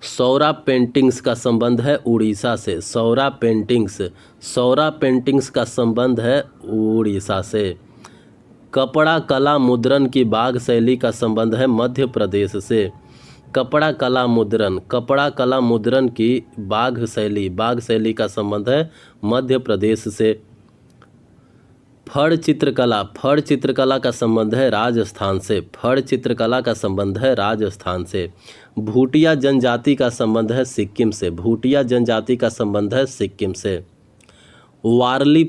सौरा पेंटिंग्स का संबंध है उड़ीसा से। सौरा पेंटिंग्स का संबंध है उड़ीसा से। कपड़ा कला मुद्रण की बाघ शैली का संबंध है मध्य प्रदेश से। कपड़ा कला मुद्रण की बाघ शैली का संबंध है मध्य प्रदेश से। फड़ चित्रकला का संबंध है राजस्थान से। भूटिया जनजाति का संबंध है सिक्किम से। वारली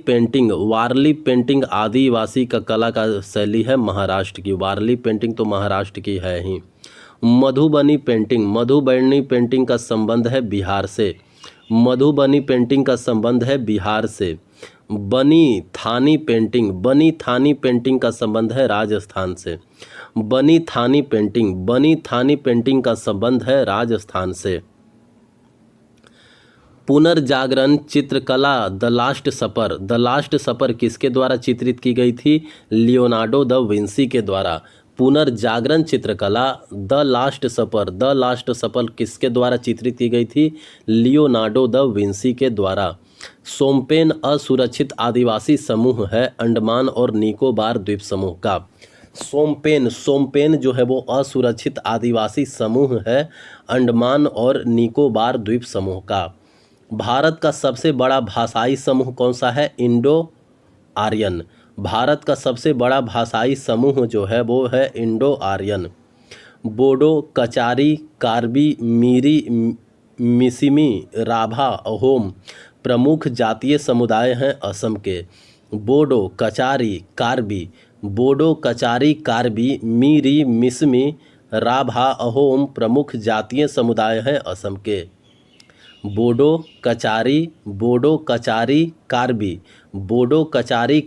पेंटिंग आदिवासी का कला का शैली है महाराष्ट्र की। वारली पेंटिंग तो महाराष्ट्र की है ही। मधुबनी पेंटिंग का संबंध है बिहार से। बनी थानी पेंटिंग का संबंध है राजस्थान से। बनी थानी पेंटिंग का संबंध है राजस्थान से। पुनर्जागरण चित्रकला द लास्ट सपर किसके द्वारा चित्रित की गई थी? लियोनार्डो द विंसी के द्वारा। पुनर्जागरण चित्रकला द लास्ट सपर किसके द्वारा चित्रित की गई थी? लियोनार्डो द विंसी के द्वारा। सोमपेन असुरक्षित आदिवासी समूह है अंडमान और निकोबार द्वीप समूह का। सोमपेन जो है वो असुरक्षित आदिवासी समूह है अंडमान और निकोबार द्वीप समूह का। भारत का सबसे बड़ा भाषाई समूह कौन सा है? इंडो आर्यन। भारत का सबसे बड़ा भाषाई समूह जो है वो है इंडो आर्यन। बोडो, कचारी, कार्बी, मीरी, मिसिमी, राभा, अहोम प्रमुख जातीय समुदाय हैं असम के। बोडो, कचारी, कार्बी, मीरी, मिसमी, राभा, अहोम प्रमुख जातीय समुदाय हैं असम के। बोडो, कचारी,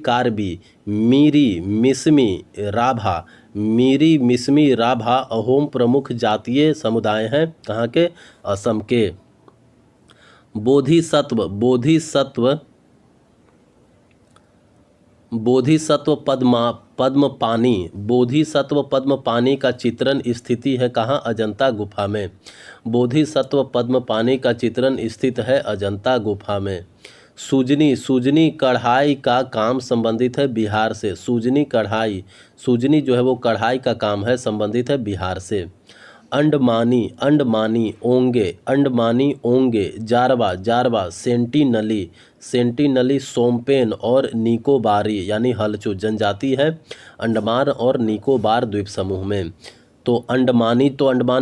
कार्बी, मीरी, मिसमी, राभा, अहोम प्रमुख जातीय समुदाय हैं कहाँ के? असम के। बोधिसत्व पद्मपानी का चित्रण स्थिति है कहाँ? अजंता गुफा में। बोधिसत्व पद्मपानी का चित्रण स्थित है अजंता गुफा में। सूजनी कढ़ाई का काम संबंधित है बिहार से। सूजनी जो है वो कढ़ाई का काम है संबंधित है बिहार से। अंडमानी ओंगे, जारवा, सेंटिनली, सोमपेन और निकोबारी यानी हलचू जनजाति है अंडमान और निकोबार द्वीप समूह में। तो अंडमान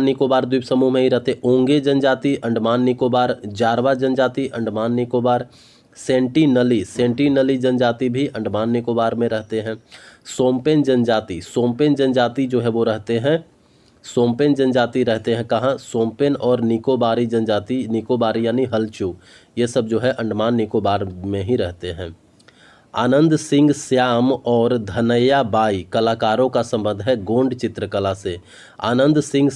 निकोबार द्वीप समूह में ही रहते। ओंगे जनजाति अंडमान निकोबार, जारवा जनजाति अंडमान निकोबार, सेंटिनली जनजाति भी अंडमान निकोबार में रहते हैं। सोमपेन जनजाति जो है वो रहते हैं कहाँ? सोमपेन और निकोबारी जनजाति, निकोबारी यानी हलचू, ये सब जो है अंडमान निकोबार में ही रहते हैं। आनंद सिंह श्याम और धनैया बाई कलाकारों का संबंध है गोंड चित्रकला से। आनंद सिंह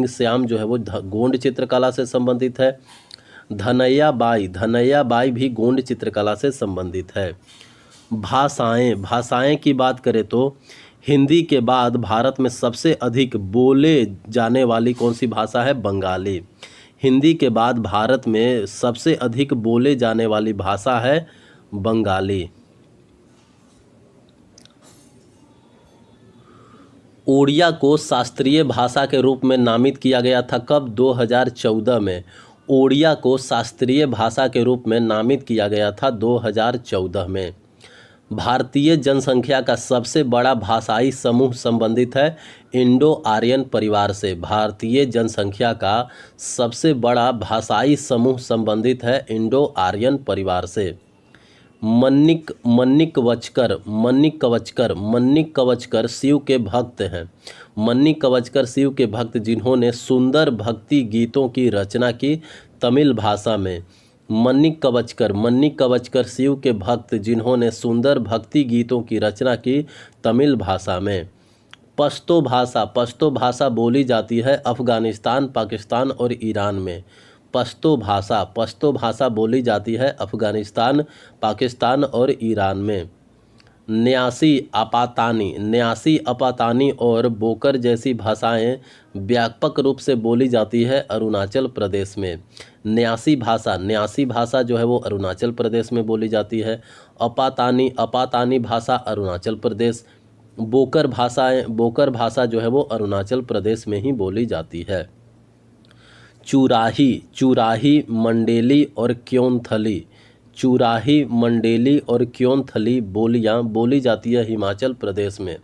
श्याम जो है वो गोंड चित्रकला से संबंधित है। धनैया बाई भी गोंड चित्रकला से संबंधित है। भाषाएं की बात करें तो हिंदी के बाद भारत में सबसे अधिक बोले जाने वाली कौन सी भाषा है? बंगाली। हिंदी के बाद भारत में सबसे अधिक बोले जाने वाली भाषा है बंगाली। ओडिया को शास्त्रीय भाषा के रूप में नामित किया गया था कब? 2014 में। ओडिया को शास्त्रीय भाषा के रूप में नामित किया गया था 2014 में। भारतीय जनसंख्या का सबसे बड़ा भाषाई समूह संबंधित है इंडो आर्यन परिवार से। भारतीय जनसंख्या का सबसे बड़ा भाषाई समूह संबंधित है इंडो आर्यन परिवार से। मन्निक कवचकर शिव के भक्त हैं। मन्निक कवचकर शिव के भक्त जिन्होंने सुंदर भक्ति गीतों की रचना की तमिल भाषा में। मन्निक कवचकर शिव के भक्त जिन्होंने सुंदर भक्ति गीतों की रचना की तमिल भाषा में। पश्तो भाषा बोली जाती है अफ़गानिस्तान, पाकिस्तान और ईरान में। पश्तो भाषा बोली जाती है अफ़गानिस्तान, पाकिस्तान और ईरान में। न्यासी अपातानी और बोकर जैसी भाषाएं व्यापक रूप से बोली जाती है अरुणाचल प्रदेश में। न्यासी भाषा जो है वो अरुणाचल प्रदेश में बोली जाती है। अपातानी भाषा अरुणाचल प्रदेश। बोकर भाषा जो है वो अरुणाचल प्रदेश में ही बोली जाती है। चुराही, मंडेली और क्योंथली बोलियां बोली जाती है हिमाचल प्रदेश में।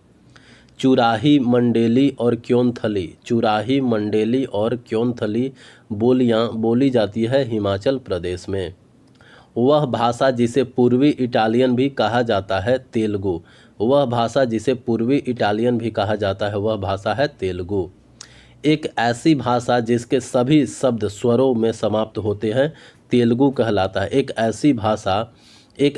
चुराही मंडेली और क्योंथली बोलियां बोली जाती है हिमाचल प्रदेश में। वह भाषा जिसे पूर्वी इटालियन भी कहा जाता है तेलुगु। वह भाषा है तेलुगु। एक ऐसी भाषा जिसके सभी शब्द स्वरों में समाप्त होते हैं तेलुगु कहलाता है। एक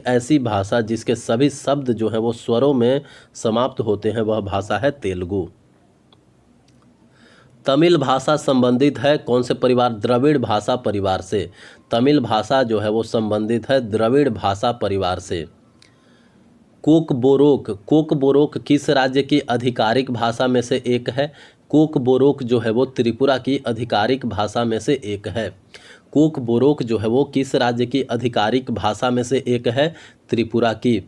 ऐसी भाषा जिसके सभी शब्द जो है वो स्वरों में समाप्त होते हैं वह भाषा है तेलुगु। तमिल भाषा संबंधित है कौन से परिवार? द्रविड़ भाषा परिवार से। तमिल भाषा जो है वो संबंधित है द्रविड़ भाषा परिवार से। कोकबोरोक किस राज्य की आधिकारिक भाषा में से एक है? कोकबोरोक जो है वो त्रिपुरा की आधिकारिक भाषा में से एक है। कोकबोरोक जो है वो किस राज्य की आधिकारिक भाषा में से एक है? त्रिपुरा की।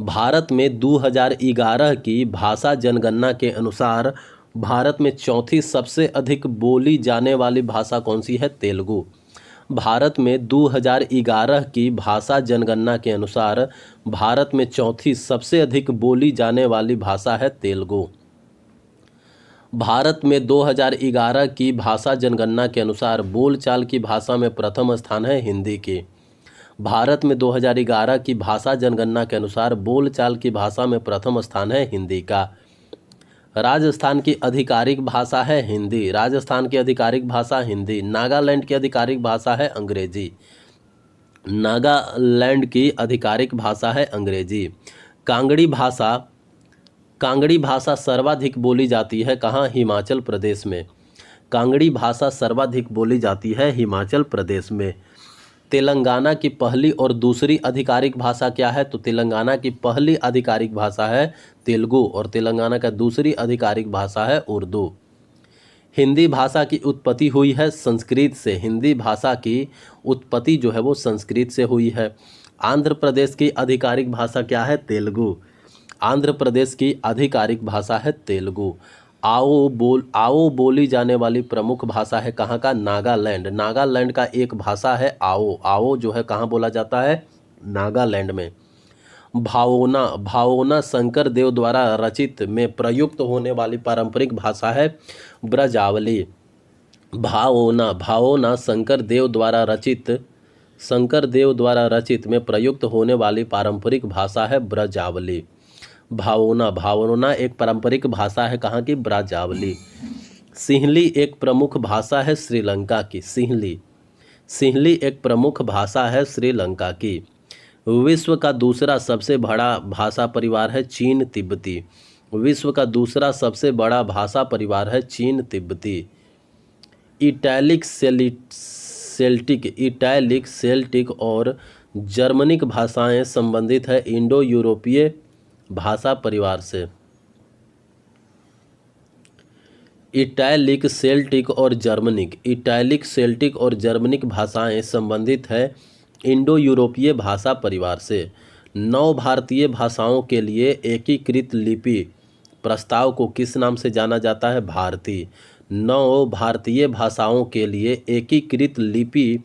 भारत में 2011 की भाषा जनगणना के अनुसार भारत में चौथी सबसे अधिक बोली जाने वाली भाषा कौन सी है? तेलुगु। भारत में 2011 की भाषा जनगणना के अनुसार भारत में चौथी सबसे अधिक बोली जाने वाली भाषा है तेलुगु। भारत में 2011 की भाषा जनगणना के अनुसार बोलचाल की भाषा में प्रथम स्थान है हिंदी की। भारत में 2011 की भाषा जनगणना के अनुसार बोलचाल की भाषा में प्रथम स्थान है हिंदी का। राजस्थान की आधिकारिक भाषा है हिंदी। राजस्थान की आधिकारिक भाषा हिंदी। नागालैंड की आधिकारिक भाषा है अंग्रेजी। नागालैंड की आधिकारिक भाषा है अंग्रेजी। कांगड़ी भाषा सर्वाधिक बोली जाती है कहाँ? हिमाचल प्रदेश में। कांगड़ी भाषा सर्वाधिक बोली जाती है हिमाचल प्रदेश में। तेलंगाना की पहली और दूसरी आधिकारिक भाषा क्या है? तो तेलंगाना की पहली आधिकारिक भाषा है तेलुगु और तेलंगाना का दूसरी आधिकारिक भाषा है उर्दू। हिंदी भाषा की उत्पत्ति हुई है संस्कृत से। हिंदी भाषा की उत्पत्ति जो है वो संस्कृत से हुई है। आंध्र प्रदेश की आधिकारिक भाषा क्या है? तेलुगु। आंध्र प्रदेश की आधिकारिक भाषा है तेलुगु। आओ बोली जाने वाली प्रमुख भाषा है कहाँ का? नागालैंड। नागालैंड का एक भाषा है आओ जो है कहाँ बोला जाता है? नागालैंड में। भावोना शंकर देव द्वारा रचित में प्रयुक्त होने वाली पारंपरिक भाषा है ब्रजावली। भावोना शंकर देव द्वारा रचित में प्रयुक्त होने वाली पारंपरिक भाषा है ब्रजावली। भावोना एक पारंपरिक भाषा है कहाँ की? ब्रजावली। सिंहली एक प्रमुख भाषा है श्रीलंका की। सिंहली एक प्रमुख भाषा है श्रीलंका की। विश्व का दूसरा सबसे बड़ा भाषा परिवार है चीन तिब्बती। विश्व का दूसरा सबसे बड़ा भाषा परिवार है चीन तिब्बती। इटैलिक सेल्टिक और जर्मनिक भाषाएं संबंधित है इंडो यूरोपीय भाषा परिवार से। इटैलिक सेल्टिक और जर्मनिक भाषाएं संबंधित है इंडो यूरोपीय भाषा परिवार से। 9 भारतीय भाषाओं के लिए एकीकृत लिपि प्रस्ताव को किस नाम से जाना जाता है? भारती। 9 भारतीय भाषाओं के लिए एकीकृत लिपि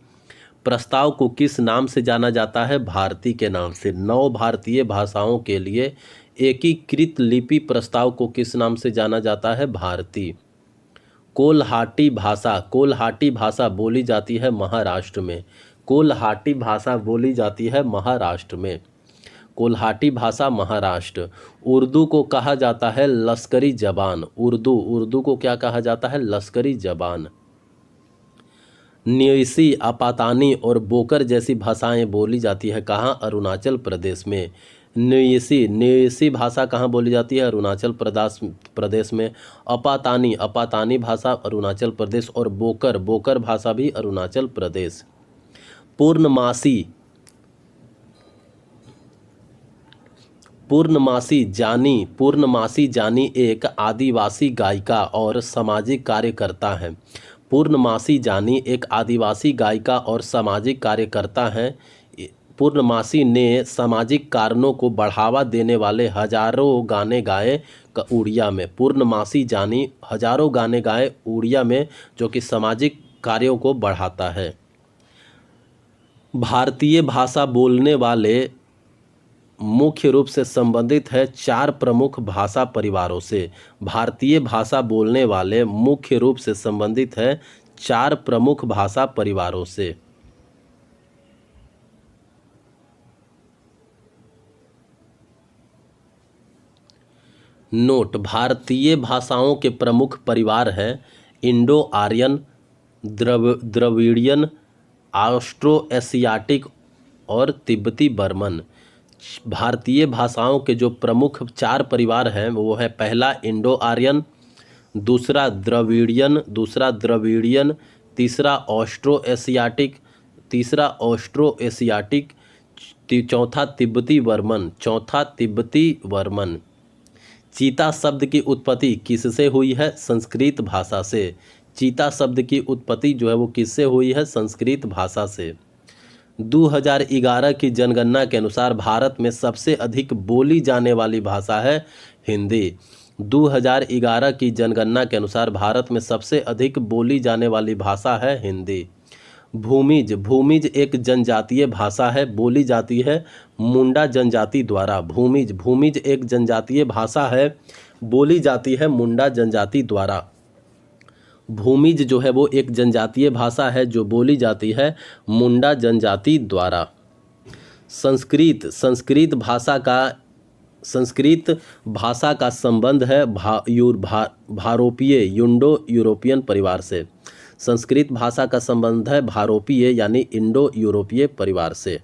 प्रस्ताव को किस नाम से जाना जाता है? भारती के नाम से। 9 भारतीय भाषाओं के लिए एकीकृत लिपि प्रस्ताव को किस नाम से जाना जाता है? भारती। कोल्हाटी भाषा बोली जाती है महाराष्ट्र में। कोल्हाटी भाषा बोली जाती है महाराष्ट्र में। कोल्हाटी भाषा महाराष्ट्र। उर्दू को कहा जाता है लश्करी जबान। उर्दू को क्या कहा जाता है? लश्करी जबान। न्योइसी, अपातानी और बोकर जैसी भाषाएं बोली जाती है कहाँ? अरुणाचल प्रदेश में। न्यूयीसी भाषा कहाँ बोली जाती है? अरुणाचल प्रदेश में। अपातानी भाषा अरुणाचल प्रदेश। और बोकर भाषा भी अरुणाचल प्रदेश। पूर्णमासी जानी एक आदिवासी गायिका और सामाजिक कार्यकर्ता हैं। पूर्णमासी जानी एक आदिवासी गायिका और सामाजिक कार्यकर्ता हैं। पूर्णमासी ने सामाजिक कारणों को बढ़ावा देने वाले हजारों गाने गाए उड़िया में। पूर्णमासी जानी हजारों गाने गाए उड़िया में, जो कि सामाजिक कार्यों को बढ़ाता है। भारतीय भाषा बोलने वाले मुख्य रूप से संबंधित है 4 प्रमुख भाषा परिवारों से। भारतीय भाषा बोलने वाले मुख्य रूप से संबंधित है 4 प्रमुख भाषा परिवारों से। नोट: भारतीय भाषाओं के प्रमुख परिवार है Indo Aryan, Dravidian, Austro Asiatic और तिब्बती बर्मन। भारतीय भाषाओं के जो प्रमुख 4 परिवार हैं वो है, पहला इंडो आर्यन, दूसरा द्रविडियन, तीसरा ऑस्ट्रो एशियाटिक, चौथा तिब्बती बर्मन। चीता शब्द की उत्पत्ति किससे हुई है? संस्कृत भाषा से। चीता शब्द की उत्पत्ति जो है वो किससे हुई है? संस्कृत भाषा से। 2011 की जनगणना के अनुसार भारत में सबसे अधिक बोली जाने वाली भाषा है हिंदी। 2011 की जनगणना के अनुसार भारत में सबसे अधिक बोली जाने वाली भाषा है हिंदी। भूमिज एक जनजातीय भाषा है, बोली जाती है मुंडा जनजाति द्वारा। भूमिज एक जनजातीय भाषा है, बोली जाती है मुंडा जनजाति द्वारा। भूमिज जो है वो एक जनजातीय भाषा है जो बोली जाती है मुंडा जनजाति द्वारा। संस्कृत भाषा का संबंध है भारोपीय इंडो यूरोपियन परिवार से। संस्कृत भाषा का संबंध है भारोपीय यानी इंडो यूरोपीय परिवार से।